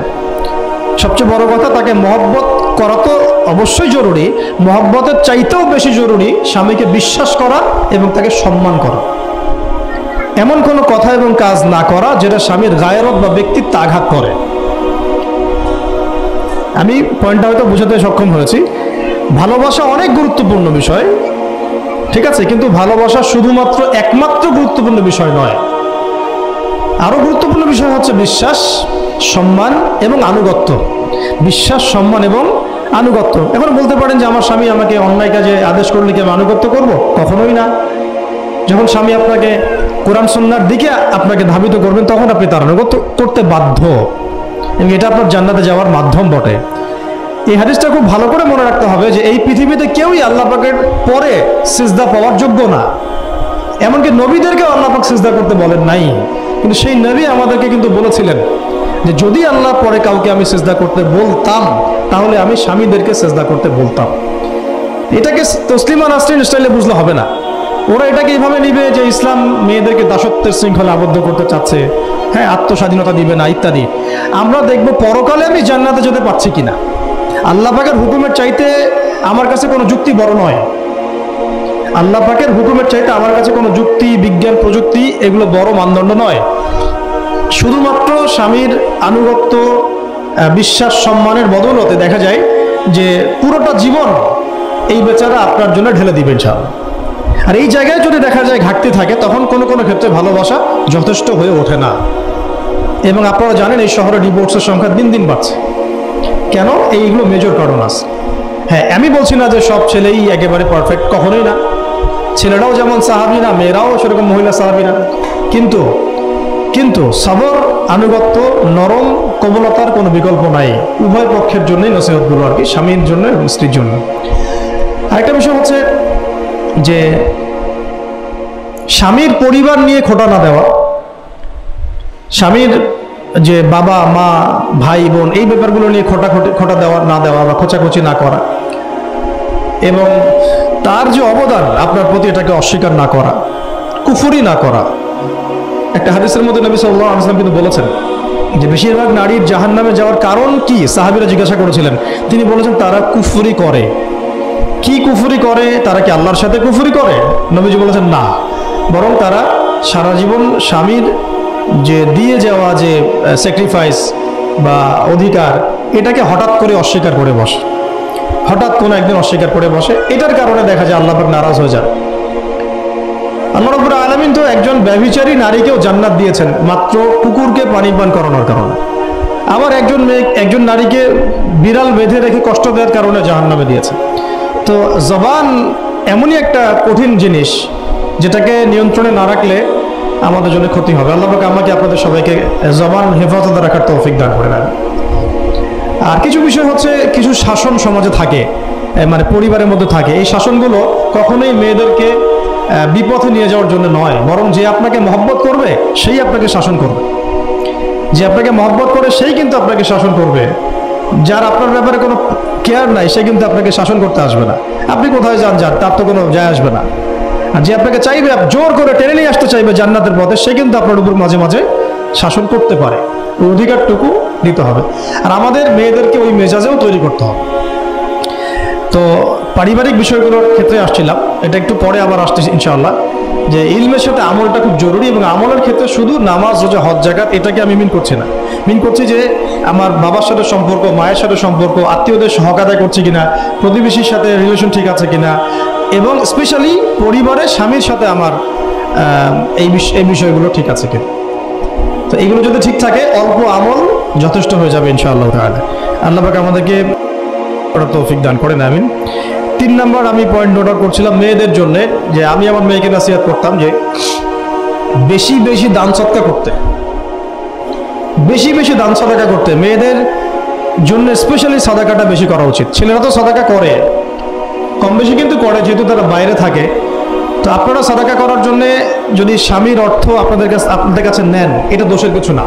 Speaker 1: সবচেয়ে বড় কথা, তাকে মহব্বত করা তো অবশ্যই জরুরি, মহব্বতের চাইতেও বেশি জরুরি স্বামীকে বিশ্বাস করা এবং তাকে সম্মান করা। এমন কোনো কথা এবং কাজ না করা যেটা স্বামীর গায়রত বা ব্যক্তিত্ব আঘাত করে। আমি পয়েন্টটা হয়তো বোঝাতে সক্ষম হয়েছি। ভালোবাসা অনেক গুরুত্বপূর্ণ বিষয়, ঠিক আছে, কিন্তু ভালোবাসা শুধুমাত্র একমাত্র গুরুত্বপূর্ণ বিষয় নয়। আরো গুরুত্বপূর্ণ বিষয় হচ্ছে বিশ্বাস, সম্মান এবং আনুগত্য। বিশ্বাস, সম্মান এবং আনুগত্য। এখন বলতে পারেন যে আমার স্বামী আমাকে অন্যায় কাজে আদেশ করলে কি আমি আনুগত্য করব? কখনোই না। যখন স্বামী আপনাকে কোরআন সুন্নাহর দিকে আপনাকে ধাবিত করবেন, তখন আপনি তার আনুগত্য করতে বাধ্য, এবং এটা আপনার জান্নাতে যাওয়ার মাধ্যম বটে। এই হাদিসটা খুব ভালো করে মনে রাখতে হবে যে এই পৃথিবীতে কেউই আল্লাহ পাকের পরে সিজদা পাওয়ার যোগ্য না। এমনকি নবীদেরকেও আল্লাহ পাক সিজদা করতে বলেন নাই, কিন্তু সেই নবী আমাদেরকে কিন্তু বলেছিলেন যে যদি আল্লাহর পরে কাউকে আমি সিজদা করতে বলতাম, তাহলে আমি স্বামীদেরকে সিজদা করতে বলতাম। এটাকে তসলিমা নাসরিন স্টাইলে বুঝলে হবে না। ওরা এটাকে এইভাবে নিবে যে ইসলাম মেয়েদেরকে দাসত্বের শৃঙ্খলা আবদ্ধ করতে চাচ্ছে, হ্যাঁ, আত্মস্বাধীনতা দিবে না ইত্যাদি। আমরা দেখব পরকালে আমি জান্নাতে যেতে পারছি কিনা। আল্লাহ পাকের হুকুমের চাইতে আমার কাছে কোনো যুক্তি বড় নয়। আল্লাহ পাকের হুকুমের চাইতে আমার কাছে কোনো যুক্তি, বিজ্ঞান, প্রযুক্তি এগুলো বড় মানদণ্ড নয়। শুধুমাত্র স্বামীর আনুগত্য, বিশ্বাস, সম্মানের বদৌলতে দেখা যায় যে পুরোটা জীবন এই বেচারা আপনার জন্য ঢেলে দিবে ইনশাআল্লাহ। আর এই জায়গায় যদি দেখা যায় ঘাটতি থাকে, তখন কোনো কোনো ক্ষেত্রে ভালোবাসা যথেষ্ট হয়ে ওঠে না। এবং আপনারা জানেন এই শহরে ডিভোর্সের সংখ্যা দিন দিন বাড়ছে। কেন? এইগুলো মেজর কারণ আছে। হ্যাঁ, আমি বলছি না যে সব ছেলেই একেবারে পারফেক্ট, কখনোই না। ছেলেরাও যেমন সাহাবী না, মেয়েরাও সেরকম মহিলা সাহাবী না। কিন্তু কিন্তু সবর, আনুগত্য, নরম কোমলতার কোনো বিকল্প নাই। উভয় পক্ষের জন্যই নসিহতগুলো আর কি, স্বামীর জন্য এবং স্ত্রীর জন্য। আরেকটা বিষয় হচ্ছে যে স্বামীর পরিবার নিয়ে খোঁটা না দেওয়া, স্বামীর যে বাবা মা ভাই বোন এই ব্যাপারগুলো নিয়ে খোঁটা দেওয়া না দেওয়া বা খোঁচাখুচি না করা, এবং তার যে অবদান আপনার প্রতি এটাকে অস্বীকার না করা, কুফরি না করা। একটা হাদিসের মধ্যে নবী সাল্লাল্লাহু আলাইহি ওয়াসাল্লাম কিন্তু বলেছেন যে বেশিরভাগ নারীর জাহান্নামে যাওয়ার কারণ কি? সাহাবীরা জিজ্ঞাসা করেছিলেন, তিনি বলেছেন তারা কুফরি করে। কি কুফরি করে? তারা কি আল্লাহর সাথে কুফরি করে? নবীজি বলেছেন না, বরং তারা সারা জীবন স্বামীর যে দিয়ে যাওয়া যে স্যাক্রিফাইস বা অধিকার, এটাকে হঠাৎ করে অস্বীকার করে বসে, হঠাৎ কোনো একদিন অস্বীকার করে বসে। এটার কারণে দেখা যায় আল্লাহ পাক নারাজ হয়ে যান। আল্লাহ রাব্বুল আলামিন তো একজন ব্যভিচারী নারীকেও জান্নাত দিয়েছেন মাত্র কুকুরকে পানি পান করানোর কারণে। আবার একজন নারীকে বিড়াল বেঁধে রেখে কষ্ট দেওয়ার কারণে জাহান্নামে দিয়েছে। তো জবান এমনই একটা কঠিন জিনিস, যেটাকে নিয়ন্ত্রণে না রাখলে আমাদের জন্য ক্ষতি হবে। আল্লাহ পাক আমাকে আপনাদের সবাইকে জবান হেফাজতে রাখার তৌফিক দান করে নেন। আর কিছু বিষয় হচ্ছে, কিছু শাসন সমাজে থাকে, মানে পরিবারের মধ্যে থাকে। এই শাসনগুলো কখনোই মেয়েদেরকে বিপথে নিয়ে যাওয়ার জন্য নয়, বরং যে আপনাকে মহব্বত করবে সেই আপনাকে শাসন করবে। যে আপনাকে মহব্বত করে সেই কিন্তু আপনাকে শাসন করবে। যার আপনার ব্যাপারে কোনো কেয়ার নাই সে কিন্তু আপনাকে শাসন করতে আসবে না। আপনি কোথায় যান, তার তো কোনো যায় আসবে না। আর যে আপনাকে চাইবে, জোর করে টেনে নিয়ে আসতে চাইবে জান্নাতের পথে, সে কিন্তু আপনার উপর মাঝে মাঝে শাসন করতে পারে। ওই অধিকারটুকু দিতে হবে। আর আমাদের মেয়েদেরকে ওই মেজাজেও তৈরি করতে হবে। তো পারিবারিক বিষয়গুলোর ক্ষেত্রে আসছিলাম, এটা একটু পরে আবার আসতেছি ইনশাআল্লাহ, যে ইলমের সাথে আমলটা খুব জরুরি। এবং আমলের ক্ষেত্রে শুধু নামাজ, রোজা, হজ, যাকাত এটাকে আমি মিন করছি না। মিন করছি যে আমার বাবার সাথে সম্পর্ক, মায়ের সাথে সম্পর্ক, আত্মীয়দের হক আদায় করছি কিনা, প্রতিবেশীর সাথে রিলেশন ঠিক আছে কিনা, এবং স্পেশালি পরিবারের স্বামীর সাথে আমার এই বিষয়গুলো ঠিক আছে কিনা। তো এইগুলো যদি ঠিক থাকে, অল্প আমল যথেষ্ট হয়ে যাবে ইনশাআল্লাহ তাআলা। আল্লাহ পাক আমাদেরকে তৌফিক দান করেন, আমিন। 3 নম্বর আমি পয়েন্ট নোট আউট করছিলাম মেয়েদের জন্য, যে আমি আমার মেয়েকে নসিহত করতাম যে বেশি বেশি দান সদকা করতে, বেশি বেশি দান সাদাকা করতে। মেয়েদের জন্য স্পেশালি সাদাকাটা বেশি করা উচিত। ছেলেরা তো সাদাকা করে, কম বেশি কিন্তু করে, যেহেতু তারা বাইরে থাকে। তো আপনারা সাদাকা করার জন্য যদি স্বামীর অর্থ আপনাদের কাছে নেন, এটা দোষের কিছু না।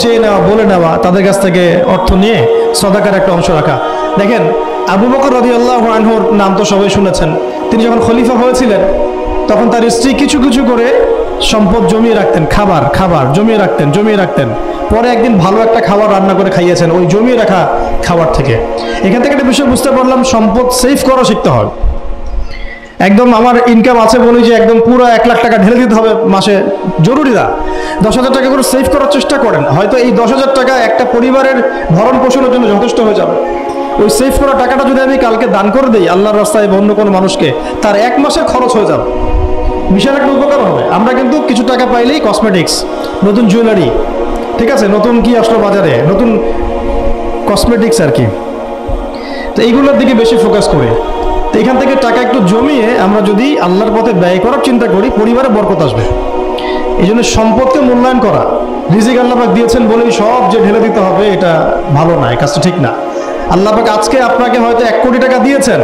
Speaker 1: চেয়ে নেওয়া, বলে নেওয়া, তাদের কাছ থেকে অর্থ নিয়ে সাদাকার একটা অংশ রাখা। দেখেন, আবু বকর রাদিয়াল্লাহু আনহুর নাম তো সবাই শুনেছেন। তিনি যখন খলিফা হয়েছিলেন, তখন তার স্ত্রী কিছু কিছু করে সম্পদ জমিয়ে রাখতেন, খাবার জমিয়ে রাখতেন। পরে একদিন ভালো একটা খাবার রান্না করে খাইয়েছেন ওই জমিয়ে রাখা খাবার থেকে। এখান থেকে একটা বিষয় বুঝতে পারলাম, সম্পদ সেভ করা শিখতে হয়। একদম আমার ইনকাম আছে বলে যে একদম পুরো 1 লাখ টাকা ঢেলে দিতে হবে মাসে, জরুরি না। 10,000 টাকা করে সেভ করার চেষ্টা করেন, হয়তো এই 10,000 টাকা একটা পরিবারের ভরণ পোষণের জন্য যথেষ্ট হয়ে যাবে। ওই সেভ করা টাকাটা যদি আমি কালকে দান করে দিই আল্লাহর রাস্তায় বা অন্য কোনো মানুষকে, তার 1 মাসের খরচ হয়ে যাবে, বিশাল একটা উপকার হবে। আমরা কিন্তু কিছু টাকা পাইলেই কসমেটিক্স, নতুন জুয়েলারি, ঠিক আছে, নতুন কি আসলো বাজারে, নতুন কসমেটিক্স আর কি, তো এইগুলোর দিকে বেশি ফোকাস করি। তো এখান থেকে টাকা একটু জমিয়ে আমরা যদি আল্লাহর পথে ব্যয় করার চিন্তা করি, পরিবারে বরকত আসবে। এই জন্য সম্পদকে মূল্যায়ন করা, রিজিক আল্লাহ পাক দিয়েছেন বলেই সব যে ঢেলে দিতে হবে, এটা ভালো না, এই কাজটা ঠিক না। আল্লাহ পাক আজকে আপনাকে হয়তো 1 কোটি টাকা দিয়েছেন,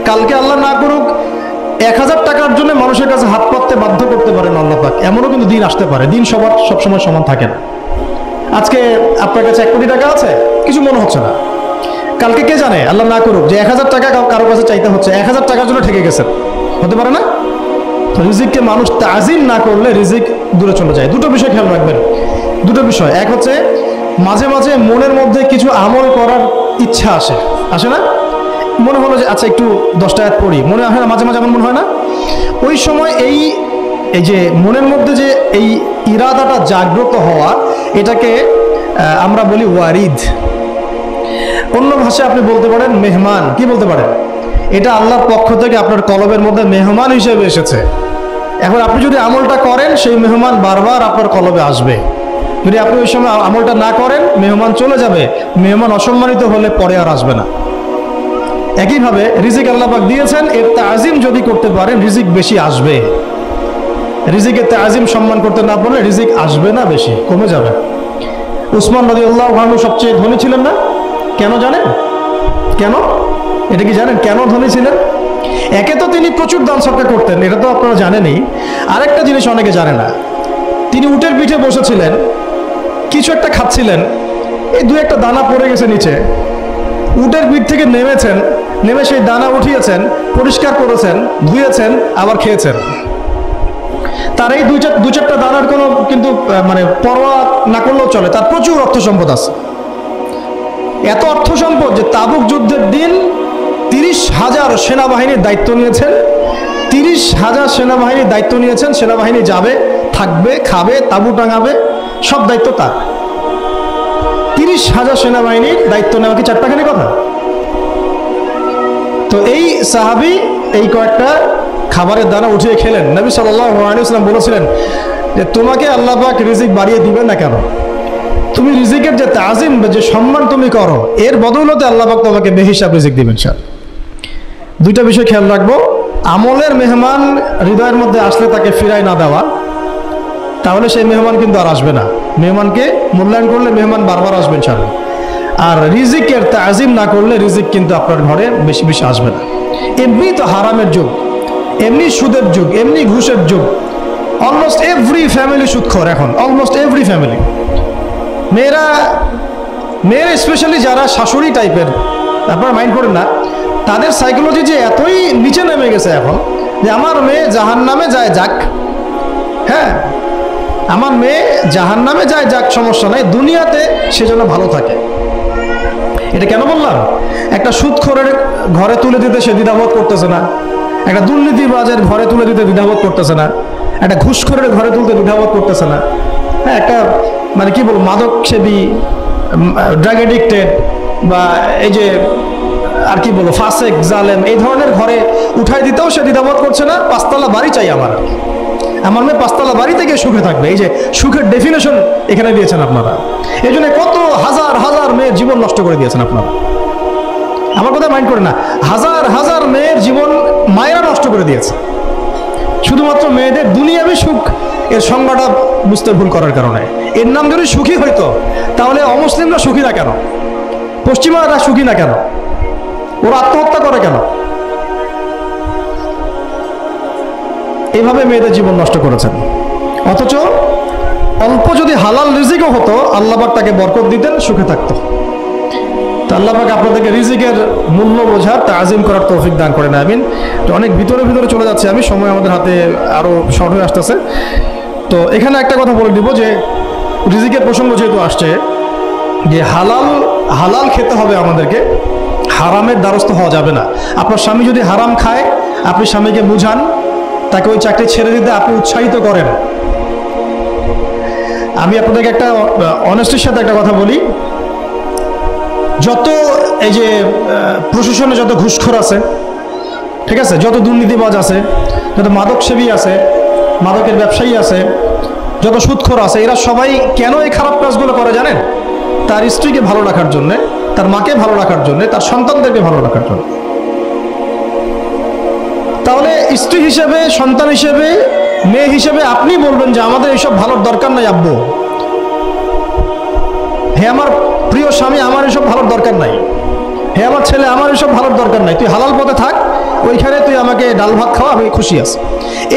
Speaker 1: কালকে আল্লাহ না করুক 1000 টাকার জন্য মানুষের কাছে হাত পাততে বাধ্য করতে পারেন আল্লাহ পাক। এমনও কিন্তু দিন আসতে পারে, দিন সবসময় সমান থাকে না। আজকে আপনার কাছে 1 কোটি টাকা আছে, কিছু মনে হচ্ছে না, কালকে কে জানে, আল্লাহ না করুক, যে 1000 টাকা কারো কাছে চাইতে হচ্ছে, 1000 টাকার জন্য ঠেকে গেছেন, হতে পারে না। তো রিজিককে মানুষ তাজিম না করলে রিজিক দূরে চলে যায়। দুটো বিষয় খেয়াল রাখবেন, দুটো বিষয়। এক হচ্ছে মাঝে মাঝে মনের মধ্যে কিছু আমল করার ইচ্ছা আসে না, মনে হলো যে আচ্ছা একটু 10টা আয়াত পড়ি, মনে হয় না, মাঝে মাঝে এমন মনে হয় না। ওই সময় এই যে মনের মধ্যে যে এই ইরাদাটা জাগ্রত হওয়া, এটাকে আমরা বলি ওয়ারিদ। অন্য ভাষায় আপনি বলতে পারেন মেহমান। কি বলতে পারেন? এটা আল্লাহর পক্ষ থেকে আপনার কলবের মধ্যে মেহমান হিসেবে এসেছে। এখন আপনি যদি আমলটা করেন, সেই মেহমান বারবার আপনার কলবে আসবে। যদি আপনি ওই সময় আমলটা না করেন, মেহমান চলে যাবে, মেহমান অসম্মানিত হলে পরে আর আসবে না। একইভাবে রিজিক আল্লাহ পাক দিয়েছেন, এর তাজিম যদি করতে পারেন রিজিক বেশি আসবে। রিজিকের তাজিম সম্মান করতে না পারলে রিজিক আসবে না, বেশি কমে যাবে। উসমান রাদিয়াল্লাহু আনহু সবচেয়ে ধনী ছিলেন না? কেন জানেন? কেন? এটা কি জানেন কেন ধনী ছিলেন? একে তো তিনি প্রচুর দান সদকা করতেন, এটা তো আপনারা জানেনই। আরেকটা জিনিস অনেকে জানে না, তিনি উটের পিঠে বসেছিলেন, কিছু একটা খাচ্ছিলেন, এই 2-1টা দানা পড়ে গেছে নিচে। উটের পিঠ থেকে নেমেছেন, নেমে সেই দানা উঠিয়েছেন, পরিষ্কার করেছেন, ধুয়েছেন, আবার খেয়েছেন। তার এই 2-4টা দানার কোনো কিন্তু মানে পরোয়া না করলেও চলে, তার প্রচুর অর্থ সম্পদ আছে। এত অর্থ সম্পদ যে তাবুক যুদ্ধের দিন 30,000 সেনাবাহিনীর দায়িত্ব নিয়েছেন। 30,000 সেনাবাহিনীর দায়িত্ব নিয়েছেন। সেনাবাহিনী যাবে, থাকবে, খাবে, তাবু টাঙাবে, সব দায়িত্ব তার। 30,000 সেনাবাহিনীর দায়িত্ব নেওয়া কি চারটাখানি কথা? তো এই সাহাবী এই কয়েকটা খাবারের দানা উঠিয়ে খেলেন। নবী সাল্লাল্লাহু আলাইহি ওয়াসাল্লাম বলেছিলেন যে তোমাকে আল্লাহ পাক রিজিক বাড়িয়ে দিবেন না কেন? তুমি রিজিকের যে তাজিম, যে সম্মান তুমি করো, এর বদৌলতে আল্লাহ পাক তোমাকে বেহিসাব রিজিক দিবেন। স্যার, 2টা বিষয় খেয়াল রাখবো। আমলের মেহমান হৃদয়ের মধ্যে আসলে তাকে ফিরায় না দেওয়া, তাহলে সেই মেহমান কিন্তু আর আসবে না। মেহমানকে মূল্যায়ন করলে মেহমান বারবার আসবেন স্যার। আর রিজিকের তাজিম না করলে রিজিক কিন্তু আপনার ঘরে বেশি বেশি আসবে না। এমনি তো হারামের যুগ, এমনি সুদের যুগ, এমনি ঘুষের যুগ। অলমোস্ট এভরি ফ্যামিলি সুদখোর এখন, অলমোস্ট এভরি ফ্যামিলি। মেয়েরা স্পেশালি যারা শাশুড়ি টাইপের, আপনারা মাইন্ড করেন না, তাদের সাইকোলজি যে এতই নিচে নেমে গেছে এখন, যে আমার মেয়ে জাহান্নামে যায় যাক, হ্যাঁ আমার মেয়ে জাহান্নামে যায় যাক, সমস্যা নাই, দুনিয়াতে সে যেন ভালো থাকে। এটা কেন বললাম? একটা সুদখোরের ঘরে তুলে দিতে সে দ্বিধাবোধ করতেছে না, একটা দুর্নীতিবাজের ঘরে তুলে দিতে দ্বিধাবোধ করতেছে না, একটা ঘুষখোরের ঘরে তুলতে দ্বিধাবোধ করতেছে না, হ্যাঁ একটা মানে কি বলবো মাদক সেবী, ড্রাগ এডিক্টেড বা এই যে আর কি বলবো ফাসেক জালেম এই ধরনের ঘরে উঠাই দিতেও সে দ্বিধাবোধ করছে না। পাঁচতলা বাড়ি চাই আমার মেয়ে পাঁচতলা বাড়ি থেকে সুখে থাকবে। এই যে সুখের ডেফিনেশন এখানে দিয়েছেন আপনারা। এই জন্য কত হাজার হাজার মেয়ের জীবন নষ্ট করে দিয়েছেন আপনারা। আমার কথা মাইন্ড করে না, হাজার হাজার মেয়ের জীবন মায়েরা নষ্ট করে দিয়েছে শুধুমাত্র মেয়েদের দুনিয়াবী সুখ এর সংজ্ঞাটা বুঝতে ভুল করার কারণে। এর নাম যদি সুখী হইতো তাহলে অমুসলিমরা সুখী না কেন, পশ্চিমারা সুখী না কেন, ওরা আত্মহত্যা করে কেন? এইভাবে মেয়েদের জীবন নষ্ট করেছেন। অথচ অল্প যদি হালাল রিজিকও হতো আল্লাহ পাক তাকে বরকত দিতেন, সুখে থাকতো। তা আল্লাহ পাক আপনাদেরকে রিজিকের মূল্য বোঝার তাজিম করার তৌফিক দান করেন, আমিন। তো অনেক ভিতরে ভিতরে চলে যাচ্ছে আমি, সময় আমাদের হাতে আরো শর্ট হয়ে আসতেছে। তো এখানে একটা কথা বলে দিব যে রিজিকের প্রসঙ্গ যেহেতু আসছে, যে হালাল খেতে হবে আমাদেরকে, হারামের দ্বারস্থ হওয়া যাবে না। আপনার স্বামী যদি হারাম খায় আপনি স্বামীকে বুঝান, তাকে ওই চাকরি ছেড়ে দিতে আপনি উৎসাহিত করেন। আমি আপনাদেরকে একটা অনেস্টির সাথে একটা কথা বলি, যত এই যে প্রশাসনে যত ঘুষখোর আছে, ঠিক আছে, যত দুর্নীতিবাজ আছে, যত মাদক সেবী আছে, মাদকের ব্যবসায়ী আছে, যত সুদখোর আছে, এরা সবাই কেন এই খারাপ কাজগুলো করে জানেন? তার স্ত্রীকে ভালো রাখার জন্য, তার মাকে ভালো রাখার জন্য, তার সন্তানদেরকে ভালো রাখার জন্য। তাহলে স্ত্রী হিসেবে, সন্তান হিসেবে, মেয়ে হিসেবে আপনি বলবেন যে আমাদের এইসব ভালোর দরকার নাই আব্বু, হে আমার প্রিয় স্বামী আমার এসব ভালোর দরকার নাই, হে আমার ছেলে আমার এসব ভালোর দরকার নাই, তুই হালাল পথে থাক, ওইখানে তুই আমাকে ডাল ভাত খাওয়া, আমি খুশি আছি।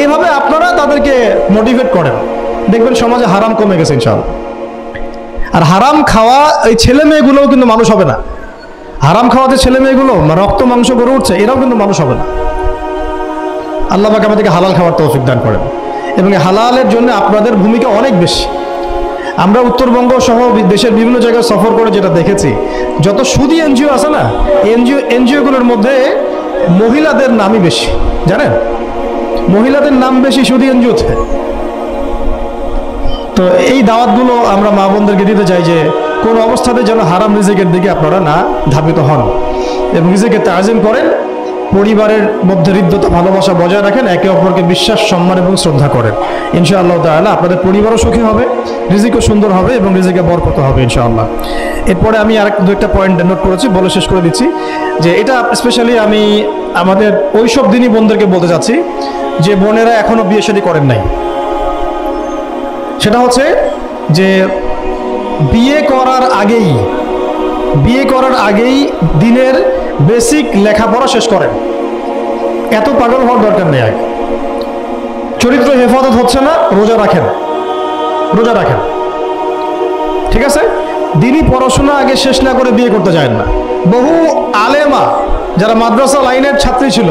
Speaker 1: এইভাবে আপনারা তাদেরকে মোটিভেট করেন, দেখবেন সমাজে হারাম কমে গেছে ইনশাআল্লাহ। আর হারাম খাওয়া এই ছেলে মেয়েগুলোও কিন্তু মানুষ হবে না। হারাম খাওয়াতে ছেলে মেয়েগুলো রক্ত মাংস গড়ে উঠছে, এরাও কিন্তু মানুষ হবে না। আল্লাহ পাক আমাদেরকে হালাল খাওয়ার তৌফিক দান করেন, এবং হালালের জন্য আপনাদের ভূমিকা অনেক বেশি। আমরা উত্তরবঙ্গ সহ দেশের বিভিন্ন জায়গায় সফর করে যেটা দেখেছি, যত সুদী এনজিও আছে না, এনজিওগুলোর মধ্যে মহিলাদের নামই বেশি, জানেন? মহিলাদের নাম বেশি সুদী এনজিওতে। তো এই দাওয়াতগুলো আমরা মা বোনদেরকে দিতে চাই যে কোন অবস্থাতে যেন হারাম রিজিকের দিকে আপনারা না ধাবিত হন, এবং রিজিকের তাজিম করেন, পরিবারের মধ্যে হৃদ্যতা ভালোবাসা বজায় রাখেন, একে অপরকে বিশ্বাস সম্মান এবং শ্রদ্ধা করেন। ইনশাআল্লাহ তাআলা আপনাদের পরিবারও সুখী হবে, রিজিকও সুন্দর হবে এবং রিজিকে বরকত হবে ইনশাআল্লাহ। এরপরে আমি আর দু একটা পয়েন্ট নোট করেছি, বলে শেষ করে দিচ্ছি যে এটা স্পেশালি আমি আমাদের ওইসব দিনই বোনদেরকে বলতে চাচ্ছি যে বোনেরা এখনো বিয়ে শাদী করেন নাই। সেটা হচ্ছে যে বিয়ে করার আগেই দিনের বেসিক লেখাপড়া শেষ করেন। এত পাগল হওয়ার দরকার নেই। আগে চরিত্র হেফাজত হচ্ছে না, রোজা রাখেন, ঠিক আছে? দিনই পড়াশোনা আগে শেষ না করে বিয়ে করতে যায় না। বহু আলেমা যারা মাদ্রাসা লাইনের ছাত্রী ছিল,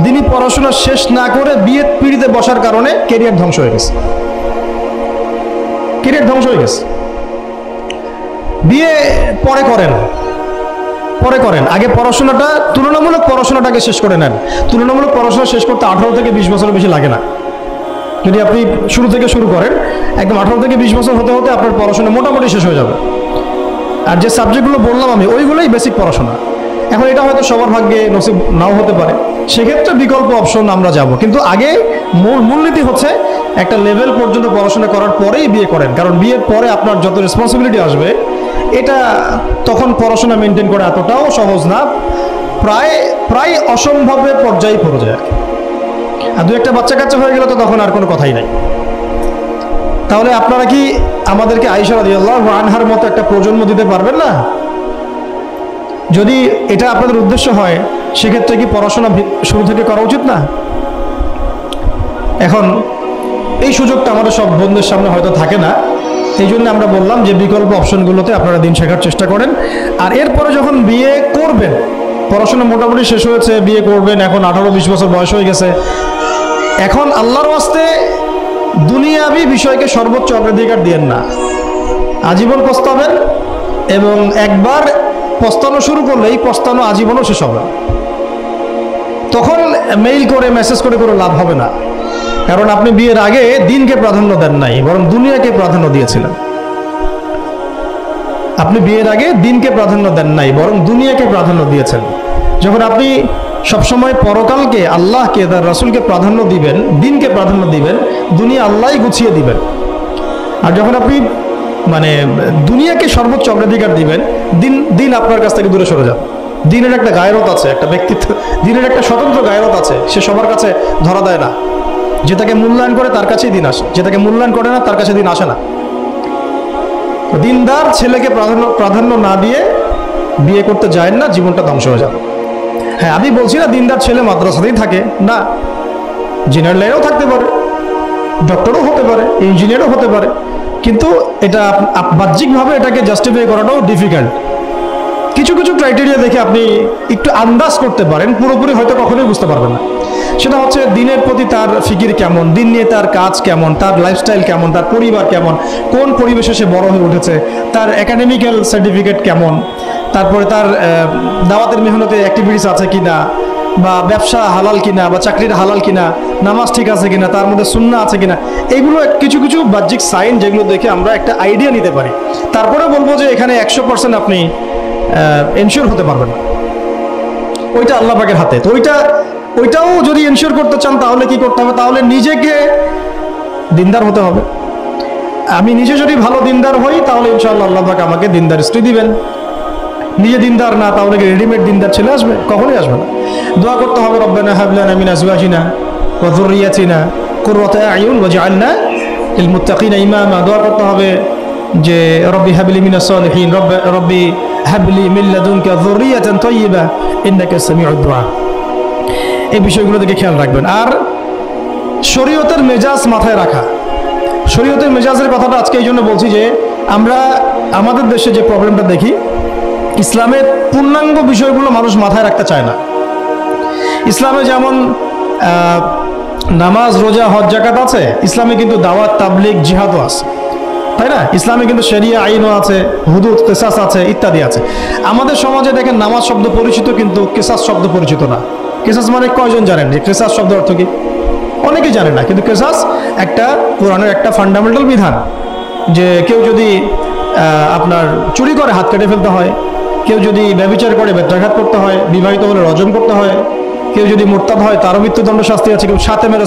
Speaker 1: দিনই পড়াশোনা শেষ না করে বিয়ে পিড়িতে বসার কারণে কেরিয়ার ধ্বংস হয়ে গেছে। বিয়ে পরে করেন, আগে পড়াশোনাটা, তুলনামূলক পড়াশোনাটাকে শেষ করে নেন। তুলনামূলক পড়াশোনা শেষ করতে 18 থেকে 20 বছরের বেশি লাগে না। যদি আপনি শুরু থেকে শুরু করেন, একদম 18 থেকে 20 বছর হতে হতে আপনার পড়াশোনা মোটামুটি শেষ হয়ে যাবে। আর যে সাবজেক্টগুলো বললাম আমি, ওইগুলোই বেসিক পড়াশোনা। এখন এটা হয়তো সবার ভাগ্যে নসিব নাও হতে পারে, সেক্ষেত্রে বিকল্প অপশন আমরা যাব। কিন্তু আগে মূলনীতি হচ্ছে একটা লেভেল পর্যন্ত পড়াশোনা করার পরেই বিয়ে করেন, কারণ বিয়ের পরে আপনার যত রেসপন্সিবিলিটি আসবে, এটা তখন পড়াশোনা মেনটেন করা এতটাও সহজ না, প্রায় অসম্ভবের পর্যায়ে পড়ে যায়। আর দু একটা বাচ্চা কাচ্চা হয়ে গেলে তো তখন আর কোনো কথাই নাই। তাহলে আপনারা কি আমাদেরকে আয়েশা রাদিয়াল্লাহু আনহার মতো একটা প্রজন্ম দিতে পারবেন না? যদি এটা আপনাদের উদ্দেশ্য হয়, সেক্ষেত্রে কি পড়াশোনা শুরু থেকে করা উচিত না? এখন এই সুযোগটা আমাদের সব বন্ধুদের সামনে হয়তো থাকে না, এই জন্য আমরা বললাম যে বিকল্প অপশনগুলোতে আপনারা দিন শেখার চেষ্টা করেন। আর এরপরে যখন বিয়ে করবেন, পড়াশোনা মোটামুটি শেষ হয়েছে, বিয়ে করবেন, এখন 18-20 বছর বয়স হয়ে গেছে। এখন আল্লাহর ওয়াস্তে দুনিয়াবি বিষয়কে সর্বোচ্চ অগ্রাধিকার দিয়েন না, আজীবন পস্তাবেন, এবং একবার পস্তানো শুরু করলেই পস্তানো আজীবনও শেষ হবে। তখন মেইল করে মেসেজ করে করে লাভ হবে না, কারণ আপনি বিয়ের আগে দিনকে প্রাধান্য দেন নাই, বরং দুনিয়াকে প্রাধান্য দিয়েছিলেন। আপনি বিয়ের আগে দিনকে প্রাধান্য দেন নাই, বরং দুনিয়াকে প্রাধান্য দিয়েছেন। যখন আপনি সবসময় পরকালকে, আল্লাহকে, তার রাসূলকে প্রাধান্য দিবেন, দিনকে প্রাধান্য দিবেন, দুনিয়া আল্লাহই গুছিয়ে দিবেন। আর যখন আপনি মানে দুনিয়াকে সর্বোচ্চ অগ্রাধিকার দিবেন, দিন আপনার কাছ থেকে দূরে সরে যাবে। দিনের একটা গায়রত আছে, একটা ব্যক্তিত্ব, দিনের একটা স্বতন্ত্র গায়রত আছে, সে সবার কাছে ধরা দেয় না। যেটাকে মূল্যায়ন করে তার কাছেই দিন আসে, যেটাকে মূল্যায়ন করে না তার কাছে দিন আসে না। দিনদার ছেলেকে প্রাধান্য না দিয়ে বিয়ে করতে যায় না, জীবনটা ধ্বংস হয়ে যাবে। হ্যাঁ, আমি বলছি না দিনদার ছেলে মাদ্রাসাতেই থাকে না, জেনারেল লাইনেও থাকতে পারে, ডক্টরও হতে পারে, ইঞ্জিনিয়ারও হতে পারে, কিন্তু এটা বাহ্যিকভাবে এটাকে জাস্টিফাই করাটাও ডিফিকাল্ট। কিছু কিছু ক্রাইটেরিয়া দেখে আপনি একটু আন্দাজ করতে পারেন, পুরোপুরি হয়তো কখনোই বুঝতে পারবেন না। সেটা হচ্ছে দিনের প্রতি তার ফিকির কেমন, দিন নিয়ে তার কাজ কেমন, তার লাইফস্টাইল কেমন, তার পরিবার কেমন, কোন পরিবেশে সে বড় হয়ে উঠেছে, তার একাডেমিক্যাল সার্টিফিকেট কেমন, তারপরে তার দাওয়াতের মেহনতে অ্যাক্টিভিটিস আছে কিনা, বা ব্যবসা হালাল কিনা, বা চাকরির হালাল কিনা, নামাজ ঠিক আছে কিনা, তার মধ্যে সুন্নাহ আছে কিনা। এইগুলো কিছু কিছু বাহ্যিক সাইন যেগুলো দেখে আমরা একটা আইডিয়া নিতে পারি। তারপরে বলবো যে এখানে 100% আপনি এনশিওর হতে পারবেন না, ওইটা আল্লাহ পাকের হাতে। তো ওইটাও যদি এনশিওর করতে চান তাহলে কি করতে হবে? তাহলে নিজেকে দিনদার হতে হবে। আমি নিজে যদি ভালো দিনদার হই তাহলে ইনশাআল্লাহ আল্লাহ পাক আমাকে দিনদার স্ত্রী দিবেন। নিজে দিনদার না, তাহলে কি রেডিমেড দিনদার ছেলে আসবে? কখনোই আসবে না। দোয়া করতে হবে, রব্বানা হাব লানা মিন আজওয়াজিনা ওয়া যুররিয়াতিনা কুররাতা আয়ুন ওয়াজআলনা লিল মুত্তাকিনা ইমামা। দোয়া করতে হবে যে রব্বি হাবলি মিনাস সালিহিন, রব্বি হাবলি মিন লাদুনকা যুররিয়াতান তাইয়্যিবা ইন্নাকা সামিউদ দুআ। এই বিষয়গুলো দিকে খেয়াল রাখবেন। আর শরীয়তের মেজাজ মাথায় রাখা, শরীয়তের মেজাজের কথাটা আজকে এই জন্য বলছি যে আমরা আমাদের দেশে যে প্রবলেমটা দেখি, ইসলামের পূর্ণাঙ্গ বিষয়গুলো মানুষ মাথায় রাখতে চায় না। ইসলামে যেমন নামাজ, রোজা, হজ, যাকাত আছে, ইসলামে কিন্তু দাওয়াত, তাবলীগ, জিহাদও আছে, তাই না? ইসলামে কিন্তু শরিয়া আইনও আছে, হুদুদ, কিসাস আছে, ইত্যাদি আছে। আমাদের সমাজে দেখেন নামাজ শব্দ পরিচিত, কিন্তু কিসাস শব্দ পরিচিত না। কিসাস মানে কয়জন জানেন যে কিসাস শব্দ অর্থ কি? অনেকেই জানে না। কিন্তু কিসাস একটা কোরআনের একটা ফান্ডামেন্টাল বিধান, যে কেউ যদি আপনার চুরি করে হাত কেটে ফেলতে হয়, কেউ যদি ব্যভিচার করে বেত্রাঘাত করতে হয়, বিবাহিত হলে রজম করতে হয়, কেউ যদি মুরতাদ হয় তারও মৃত্যুদণ্ড শাস্তি আছে, কেউ সাতেমে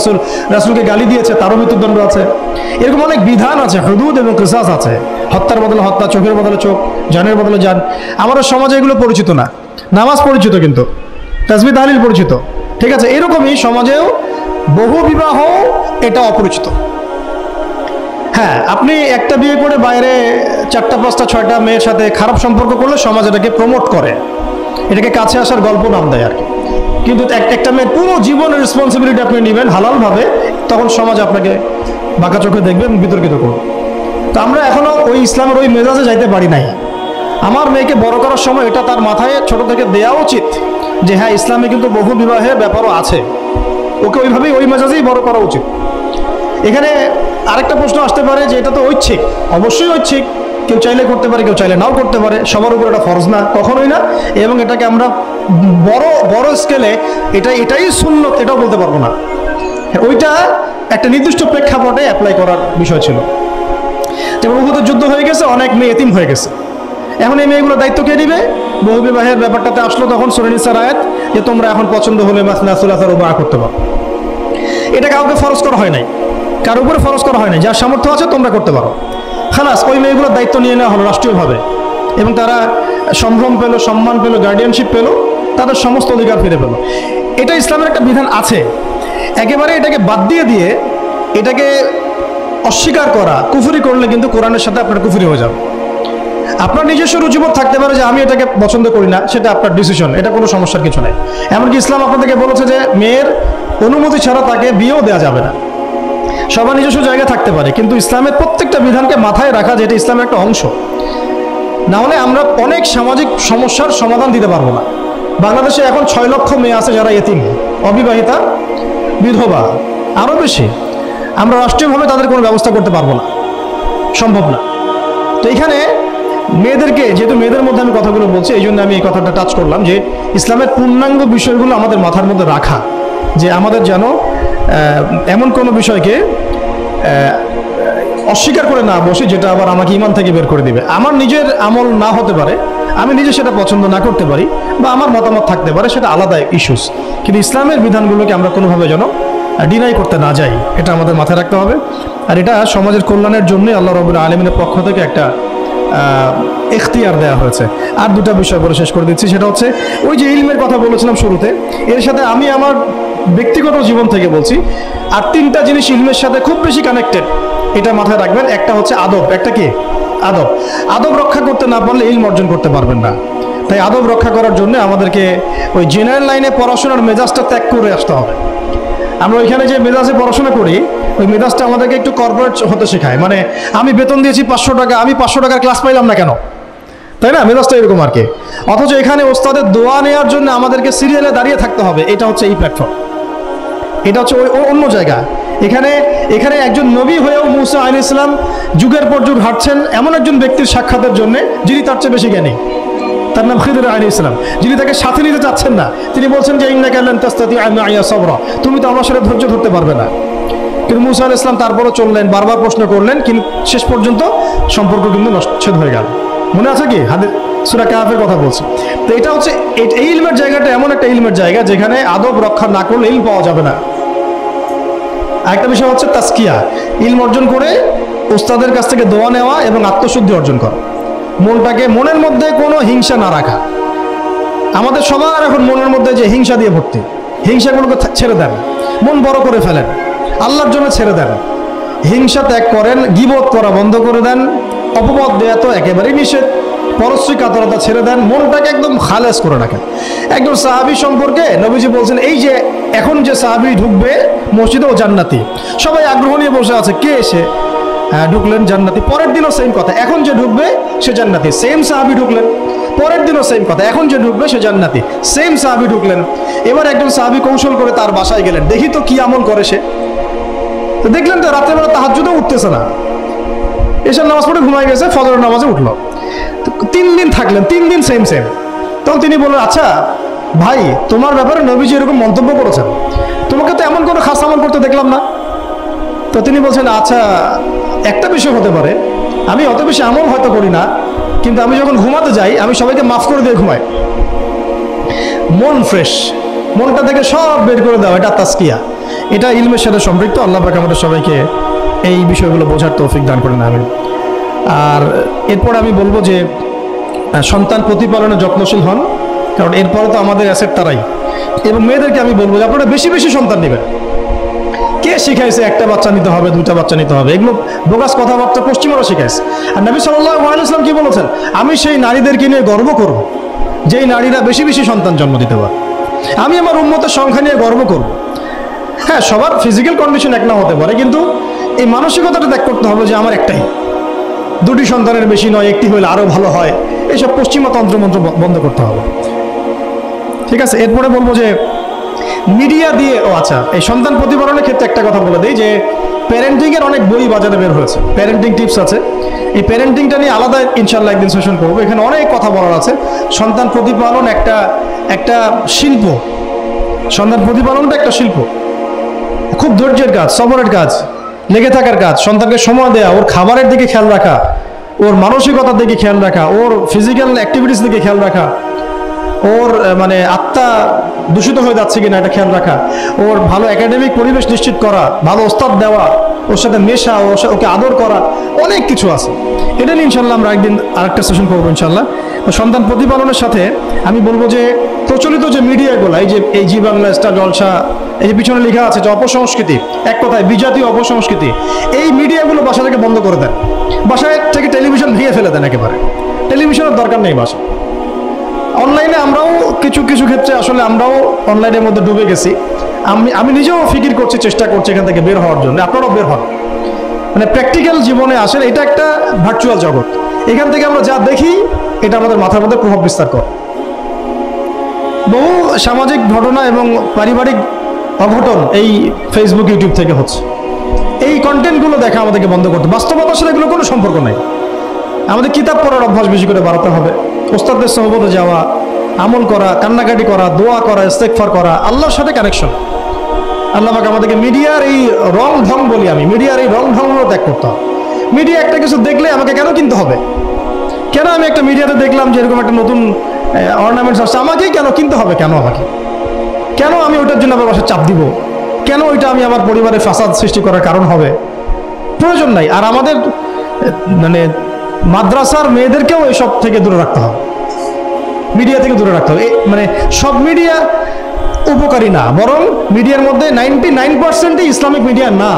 Speaker 1: রাসূলকে গালি দিয়েছে তারও মৃত্যুদণ্ড আছে। এরকম অনেক বিধান আছে, হুদুদ এবং কিসাস আছে। হত্যার বদলে হত্যা, চোখের বদলে চোখ, জানের বদলে জান। আমাদের সমাজে এগুলো পরিচিত না। নামাজ পরিচিত কিন্তু, তাসবিহ তাহলিল পরিচিত, ঠিক আছে? এরকমই সমাজেও বহু বিবাহ এটা অপরিচিত। হ্যাঁ, আপনি একটা বিয়ে করে বাইরে 4টা 5টা 6টা মেয়ের সাথে খারাপ সম্পর্ক করলে সমাজ এটাকে প্রমোট করে, এটাকে কাছে আসার গল্প নাম দেয় আর কি। কিন্তু একটা মেয়ের পুরো জীবনের রেসপন্সিবিলিটি আপনি নেবেন হালালভাবে, তখন সমাজ আপনাকে বাঁকা চোখে দেখবে এবং বিতর্কিত করবে। তো আমরা এখনো ওই ইসলামের ওই মেজাজে যাইতে পারি নাই। আমার মেয়েকে বড় করার সময় এটা তার মাথায় ছোট থেকে দেওয়া উচিত যে হ্যাঁ, ইসলামে কিন্তু বহু বিবাহের ব্যাপারও আছে, ওকে ওইভাবেই ওই মেজাজেই বড় করা উচিত। এখানে আরেকটা প্রশ্ন আসতে পারে যে এটা তো ঐচ্ছিক। অবশ্যই ঐচ্ছিক, কেউ চাইলে করতে পারে, কেউ চাইলে নাও করতে পারে, সবার উপর এটা ফরজ না, কখনোই না। এবং এটাকে আমরা বড় স্কেলে এটাই সুন্নত এটাও বলতে পারবো না। ওইটা একটা নির্দিষ্ট প্রেক্ষাপটে অ্যাপ্লাই করার বিষয় ছিল। যেমন উহুদের যুদ্ধ হয়ে গেছে, অনেক মেয়ে এতিম হয়ে গেছে, এখন এই মেয়েগুলোর দায়িত্ব কে নিবে? বহু বিবাহের ব্যাপারটাতে আসলো তখন সূরা নিসার আয়াত যে তোমরা এখন পছন্দ হলে মাসনা সুলাসা রুবা করতে পারো। এটা কাউকে ফরজ করা হয় নাই, কার উপরে ফরজ করা হয় নাই। যার সামর্থ্য আছে তোমরা করতে পারো, খালাস। ওই মেয়েগুলোর দায়িত্ব নিয়ে নেওয়া হলো রাষ্ট্রীয়ভাবে, এবং তারা সম্ভ্রম পেল, সম্মান পেল, গার্ডিয়ানশিপ পেল, তাদের সমস্ত অধিকার ফিরে পেল। এটা ইসলামের একটা বিধান আছে। একেবারে এটাকে বাদ দিয়ে এটাকে অস্বীকার করা, কুফরি করলে কিন্তু কোরআনের সাথে আপনার কুফরি হয়ে যাবে। আপনার নিজস্ব রুচিবোধ থাকতে পারে যে আমি এটাকে পছন্দ করি না, সেটা আপনার ডিসিশন, এটা কোনো সমস্যার কিছু নাই। এমনকি ইসলাম আপনাদেরকে বলেছে যে মেয়ের অনুমতি ছাড়া তাকে বিয়েও দেওয়া যাবে না। সবার নিজস্ব জায়গা থাকতে পারে, কিন্তু ইসলামের প্রত্যেকটা বিধানকে মাথায় রাখা যে এটা ইসলামের একটা অংশ। না হলে আমরা অনেক সামাজিক সমস্যার সমাধান দিতে পারবো না। বাংলাদেশে এখন 6 লক্ষ মেয়ে আছে যারা এতিম, অবিবাহিতা, বিধবা, আরও বেশি। আমরা রাষ্ট্রীয়ভাবে তাদের কোনো ব্যবস্থা করতে পারবো না, সম্ভব না। তো এখানে মেয়েদেরকে, যেহেতু মেয়েদের মধ্যে আমি কথাগুলো বলছি, এই জন্য আমি এই কথাটা টাচ করলাম যে ইসলামের পূর্ণাঙ্গ বিষয়গুলো আমাদের মাথার মধ্যে রাখা, যে আমাদের যেন এমন কোনো বিষয়কে অস্বীকার করে না বসে যেটা আবার আমাকে ইমান থেকে বের করে দিবে। আমার নিজের আমল না হতে পারে, আমি নিজে সেটা পছন্দ না করতে পারি, বা আমার মতামত থাকতে পারে, সেটা আলাদা ইস্যুস, কিন্তু ইসলামের বিধানগুলোকে আমরা কোনোভাবে যেন ডিনাই করতে না যাই, এটা আমাদের মাথায় রাখতে হবে। আর এটা সমাজের কল্যাণের জন্যই আল্লাহ রাব্বুল আলামিনের পক্ষ থেকে একটা এখতিয়ার দেওয়া হয়েছে। আর দুটা বিষয় বলে শেষ করে দিচ্ছি, সেটা হচ্ছে ওই যে ইলমের কথা বলেছিলাম শুরুতে, এর সাথে আমি আমার ব্যক্তিগত জীবন থেকে বলছি, আর 3টা জিনিস ইলমের সাথে খুব বেশি কানেক্টেড, এটা মাথায় রাখবেন। একটা হচ্ছে আদব। একটা কি? আদব। আদব রক্ষা করতে না পারলে ইলম অর্জন করতে পারবেন না। তাই আদব রক্ষা করার জন্য আমাদেরকে ওই জেনারেল লাইনে পড়াশোনার মেজাজটা ত্যাগ করে আসতে হবে। আমরা ওইখানে যে মেজাজে পড়াশোনা করি, ওই মেজাজটা আমাদেরকে একটু কর্পোরেট হতে শেখায়। মানে আমি বেতন দিয়েছি 500 টাকা, আমি 500 টাকার ক্লাস পাইলাম না কেন, তাই না? মেজাজটা এরকম আর কি। অথচ এখানে ওস্তাদের দোয়া নেওয়ার জন্য আমাদেরকে সিরিয়ালে দাঁড়িয়ে থাকতে হবে। এটা হচ্ছে এই প্ল্যাটফর্ম, এটা হচ্ছে ওই অন্য জায়গা। এখানে একজন নবী হয়েও মুসা আলাইহিস সালাম যুগের পর যুগ হাঁটছেন এমন একজন ব্যক্তির সাক্ষাতের জন্য যিনি তার চেয়ে বেশি জ্ঞানী। তার নাম খিদর আলাইহিস সালাম, যিনি তাকে সাথে নিতে চাচ্ছেন না। তিনি বলছেন যে ইন্নাকা লান তাস্তাতিআ মাইয়া সাবরা, তুমি তো আমার সাথে ধৈর্য ধরতে পারবে না। কিন্তু মুসা আলাইহিস সালাম তারপরও চললেন, বারবার প্রশ্ন করলেন, কিন্তু শেষ পর্যন্ত সম্পর্ক কিন্তু নচ্ছেদ হয়ে গেল। মনে আছে কি? হাদিস সূরা কাহফের কথা বলছি। তো এটা হচ্ছে এই ইলমের জায়গাটা এমন একটা ইলমের জায়গা যেখানে আদব রক্ষা না করলে ইলম পাওয়া যাবে না। আরেকটা বিষয় হচ্ছে তাসকিয়া, ইলম অর্জন করে উস্তাদের কাছ থেকে দোয়া নেওয়া এবং আত্মশুদ্ধি অর্জন করা। মনের মধ্যে কোনো হিংসা না রাখা। আমাদের সবার এখন মনের মধ্যে যে হিংসা দিয়ে ভর্তি, হিংসাগুলোকে ছেড়ে দেন, মন বড় করে ফেলেন, আল্লাহর জন্য ছেড়ে দেন, হিংসা ত্যাগ করেন, গীবত করা বন্ধ করে দেন, অপবাদ দেয়া তো একেবারেই নিষেধ, পরশ্রী কাতরতা ছেড়ে দেন, মনটাকে একদম খালেস করে রাখেন। একজন সাহাবী সম্পর্কে নবীজি বলছেন, এই যে এখন যে সাহাবী ঢুকবে মসজিদে ও জান্নাতি, সবাই আগ্রহ নিয়ে বসে আছে, কে এসে ঢুকলেন জান্নাতি। পরের দিনও সেম কথা, এখন যে ঢুকবে সে জান্নাতি। সেম সাহাবী ঢুকলেন, পরের দিনও সেম কথা, এখন যে ঢুকবে সে জান্নাতি। সেম সাহাবী ঢুকলেন। এবার একজন সাহাবী কৌশল করে তার বাসায় গেলেন, দেখি তো কি আমল করে সে। তো দেখলেন তো রাত্রেবেলা তাহাজ্জুদও উঠতেছে না, এশার নামাজ পড়ে ঘুমায় গেছে, ফজরের নামাজে উঠলো। 3 দিন থাকলেন, 3 দিন সেম। তখন তিনি বললেন, আচ্ছা ভাই, তোমার ব্যাপারে নবীজি এরকম মন্তব্য করেছেন, তোমাকে তো এমন কোনো খাস আমল করতে দেখলাম না। তো তিনি বলছেন, আচ্ছা একটা বিষয় হতে পারে, আমি অত বেশি আমল হয়তো করি না, কিন্তু আমি যখন ঘুমাতে যাই আমি সবাইকে মাফ করে দিয়ে ঘুমাই। মন ফ্রেশ, মনটা থেকে সব বের করে দেওয়া, এটা তাসকিয়া, এটা ইলমের সাথে সম্পৃক্ত। আল্লাহ পাক আমাদের সবাইকে এই বিষয়গুলো বোঝার তৌফিক দান করেন, আমিন। আর এরপর আমি বলবো যে সন্তান প্রতিপালনে যত্নশীল হন, কারণ এরপরে তো আমাদের অ্যাসেট তারাই। এবং মেয়েদেরকে আমি বলবো যে আপনারা বেশি বেশি সন্তান নেবেন। কে শিখাইছে একটা বাচ্চা নিতে হবে, 2টা বাচ্চা নিতে হবে? এগুলো বোগাস কথাবার্তা পশ্চিমারা শিখাইছে। আর নবী সাল্লাল্লাহু আলাইহি ওয়াসাল্লাম কি বলেছেন? আমি সেই নারীদেরকে নিয়ে গর্ব করব যেই নারীরা বেশি বেশি সন্তান জন্ম দিতে পারে। আমি আমার উম্মতের সংখ্যা নিয়ে গর্ব করব। হ্যাঁ, সবার ফিজিক্যাল কন্ডিশন এক না হতে পারে, কিন্তু এই মানসিকতাটা ত্যাগ করতে হবে যে আমার একটাই, 2টি সন্তানের বেশি নয়, একটি হলে আরো ভালো হয়। এইসব পশ্চিমা তন্ত্রমন্ত্র বন্ধ করতে হবে, ঠিক আছে? এরপরে বলবো যে মিডিয়া দিয়ে, আচ্ছা, এই সন্তান প্রতিপালনের ক্ষেত্রে একটা কথা বলে দিই যে প্যারেন্টিং এর অনেক বই বাজারে বের হয়েছে, প্যারেন্টিং টিপস আছে। এই প্যারেন্টিংটা নিয়ে আলাদা ইনশাআল্লাহ একদিন সেশন করবো, এখানে অনেক কথা বলার আছে। সন্তান প্রতিপালন একটা শিল্প, সন্তান প্রতিপালনটা একটা শিল্প, খুব ধৈর্যের কাজ, সবরের কাজ, লেগে থাকার কাজ। সন্তানকে সময় দেওয়া, ওর খাবারের দিকে খেয়াল রাখা, ওর মানসিকতার দিকে খেয়াল রাখা, ওর ফিজিক্যাল অ্যাক্টিভিটিস দিকে খেয়াল রাখা, ওর মানে আত্মা দূষিত হয়ে যাচ্ছে কিনা এটা খেয়াল রাখা, ওর ভালো একাডেমিক পরিবেশ নিশ্চিত করা, ভালো ওস্তাদ দেওয়া, ওর সাথে মেশা, ওকে আদর করা, অনেক কিছু আছে। এটা নিয়ে ইনশাল্লাহ আমরা একদিন আরেকটা সেশন করবো ইনশাল্লাহ। সন্তান প্রতিপালনের সাথে আমি বলবো যে প্রচলিত যে মিডিয়াগুলো, এই জি বাংলা, স্টার জলসা, এই যে পিছনে লেখা আছে যে অপসংস্কৃতি, এক কথায় বিজাতীয় অপসংস্কৃতি, এই মিডিয়াগুলো বাসা থেকে বন্ধ করে দেন। বাসায় থেকে টেলিভিশন ভেঙে ফেলে দেন একেবারে, টেলিভিশনের দরকার নেই বাসা। অনলাইনে আমরাও কিছু কিছু ক্ষেত্রে আসলে আমরাও অনলাইনের মধ্যে ডুবে গেছি। আমি নিজেও ফিকির করছি, চেষ্টা করছি এখান থেকে বের হওয়ার জন্য। আপনারাও বের হন, মানে প্র্যাকটিক্যাল জীবনে আসেন। এটা একটা ভার্চুয়াল জগৎ, এখান থেকে আমরা যা দেখি এটা আমাদের মাথার মধ্যে প্রভাব বিস্তার করে। বহু সামাজিক ঘটনা এবং পারিবারিক অঘটন এই ফেসবুক ইউটিউব থেকে হচ্ছে। এই কন্টেন্টগুলো দেখা আমাদেরকে বন্ধ করতে, বাস্তবতার সাথে এগুলো কোনো সম্পর্ক নাই। আমাদের কিতাব পড়ার অভ্যাস বেশি করে বাড়াতে হবে, ওস্তাদদের সহবতে যাওয়া, আমল করা, কান্নাকাটি করা, দোয়া করা, ইস্তেগফার করা, আল্লাহর সাথে কানেকশন। আল্লাহ পাক আমাদেরকে মিডিয়ার এই রং ঢং বলি আমি, মিডিয়ার এই রং ঢংগুলো ত্যাগ করতে হবে। মিডিয়া একটা কিছু দেখলে আমাকে কেন কিনতে হবে? কেন আমি একটা মিডিয়াতে দেখলাম যে এরকম একটা নতুন অর্নামেন্টস আসছে, আমাকেই কেন কিনতে হবে? কেন আমাকে, কেন আমি ওইটার জন্য আবার বাসায় চাপ দিব? কেন ওইটা আমি আমার পরিবারে ফাসাদ সৃষ্টি করার কারণ হবে? প্রয়োজন নাই। আর আমাদের মানে মাদ্রাসার মেয়েদেরকেও এসব থেকে দূরে রাখতে হবে, মিডিয়া থেকে দূরে রাখতে হবে। মানে সব মিডিয়া উপকারী না, বরং মিডিয়ার মধ্যে 99%ই ইসলামিক মিডিয়া না।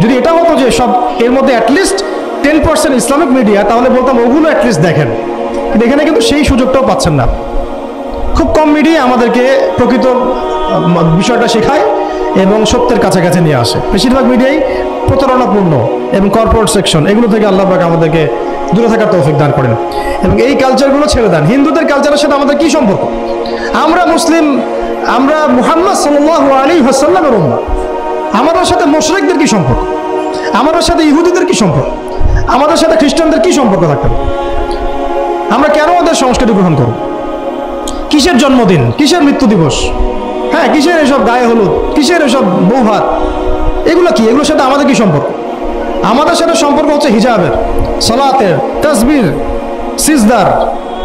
Speaker 1: যদি এটা হতো যে সব এর মধ্যে অ্যাটলিস্ট 10% ইসলামিক মিডিয়া, তাহলে বলতাম ওগুলো অ্যাটলিস্ট দেখেন। কিন্তু এখানে কিন্তু সেই সুযোগটাও পাচ্ছেন না। খুব কম মিডিয়া আমাদেরকে প্রকৃত বিষয়টা শেখায় এবং সত্যের কাছাকাছি নিয়ে আসে। বেশিরভাগ মিডিয়াই প্রতারণাপূর্ণ এবং কর্পোরেট সেকশন, এগুলো থেকে আল্লাহ পাক আমাদেরকে দূরে থাকার তৌফিক দান করেন এবং এই কালচারগুলো ছেড়ে দেন। হিন্দুদের কালচারের সাথে আমাদের কি সম্পর্ক? আমরা মুসলিম, আমরা মুহাম্মদ সাল্লাল্লাহু আলাইহি ওয়াসাল্লামের উম্মাহ। আমাদের সাথে মুশরিকদের কি সম্পর্ক? আমাদের সাথে ইহুদিদের কি সম্পর্ক? আমাদের সাথে খ্রিস্টানদের কি সম্পর্ক থাকতে পারে? আমরা কেন ওদের সংস্কৃতি গ্রহণ করব? কিসের জন্মদিন, কিসের মৃত্যু দিবস, হ্যাঁ কিসের এসব গায়ে হলুদ, কিসের এসব বৌভাত, এগুলো কি? এগুলোর সাথে আমাদের কি সম্পর্ক? আমাদের সাথে সম্পর্ক হচ্ছে হিজাবের, সালাতের, তাসবির, সিজদার,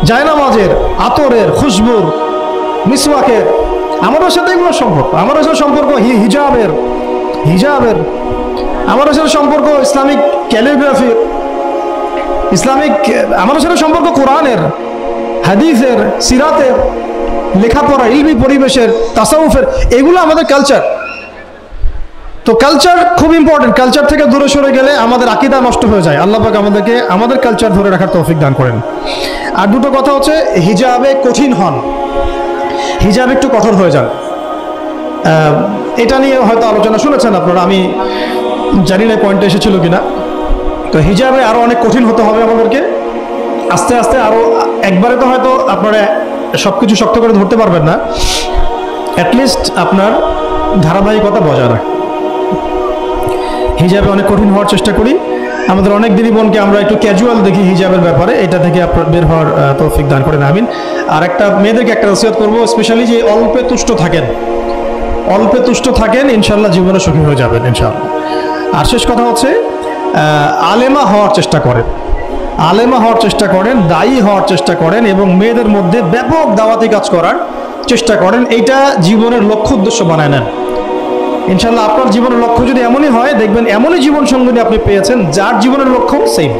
Speaker 1: জায়নামাজের, আতরের, খুশবুর, মিসওয়াকের। আমাদের সাথে এগুলো সম্পর্ক। আমাদের সাথে সম্পর্ক হিজাবের, আমাদের সাথে সম্পর্ক ইসলামিক ক্যালিগ্রাফির, ইসলামিক, আমাদের সাথে সম্পর্ক কোরআনের, হাদিসের, সিরাতের, লেখাপড়া, ইলমি পরিবেশের, তাসাউফের, এগুলো আমাদের কালচার। তো কালচার খুব ইম্পর্টেন্ট। কালচার থেকে দূরে সরে গেলে আমাদের আকীদা নষ্ট হয়ে যায়। আল্লাহ পাক আমাদেরকে আমাদের কালচার ধরে রাখার তৌফিক দান করেন। আর দুটো কথা হচ্ছে, হিজাবে কঠিন হন, হিজাব একটু কঠোর হয়ে যান। এটা নিয়ে হয়তো আলোচনা শুনেছেন আপনারা, আমি জানি না পয়েন্টে এসেছিল কিনা। তো হিজাবে আরো অনেক কঠিন হতে হবে আমাদেরকে, আস্তে আস্তে আরো। একবারে তো হয়তো আপনারা সবকিছু শক্ত করে ধরতে পারবেন না, অ্যাটলিস্ট আপনার ধারাবাহিকতা বজায় রাখ। হিজাবে অনেক কঠিন হওয়ার চেষ্টা করি। আমাদের অনেক দিদি বোনকে আমরা একটু ক্যাজুয়াল দেখি হিজাবের ব্যাপারে, এটা থেকে আপনার বের হওয়ার তৌফিক দান করেন, আমিন। আর একটা মেয়েদেরকে একটা নসিহত করবো, স্পেশালি যে অল্পে তুষ্ট থাকেন, অল্পে তুষ্ট থাকেন, ইনশাল্লাহ জীবনে সুখী হয়ে যাবেন ইনশাল্লাহ। আর শেষ কথা হচ্ছে, আলেমা হওয়ার চেষ্টা করেন, আলেমা হওয়ার চেষ্টা করেন, দায়ী হওয়ার চেষ্টা করেন এবং মেয়েদের মধ্যে ব্যাপক দাওয়াতি কাজ করার চেষ্টা করেন। এইটা জীবনের লক্ষ্য উদ্দেশ্য বানায় নেন ইনশাল্লাহ। আপনার জীবনের লক্ষ্য যদি এমনই হয়, দেখবেন এমনই জীবন সঙ্গী আপনি পেয়েছেন যার জীবনের লক্ষ্য সেম,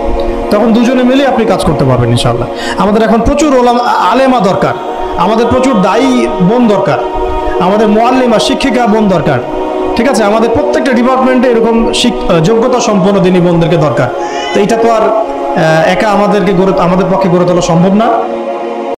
Speaker 1: তখন দুজনে মিলে আপনি কাজ করতে পারবেন ইনশাল্লাহ। আমাদের এখন প্রচুর আলেমা দরকার, আমাদের প্রচুর দায়ী বোন দরকার, আমাদের মুআল্লিমা শিক্ষিকা বোন দরকার, ঠিক আছে? আমাদের প্রত্যেকটা ডিপার্টমেন্টে এরকম যোগ্যতা সম্পন্ন দিনী বোনদেরকে দরকার। তো এইটা তো আর একা আমাদের পক্ষে গড়ে তোলা সম্ভব না।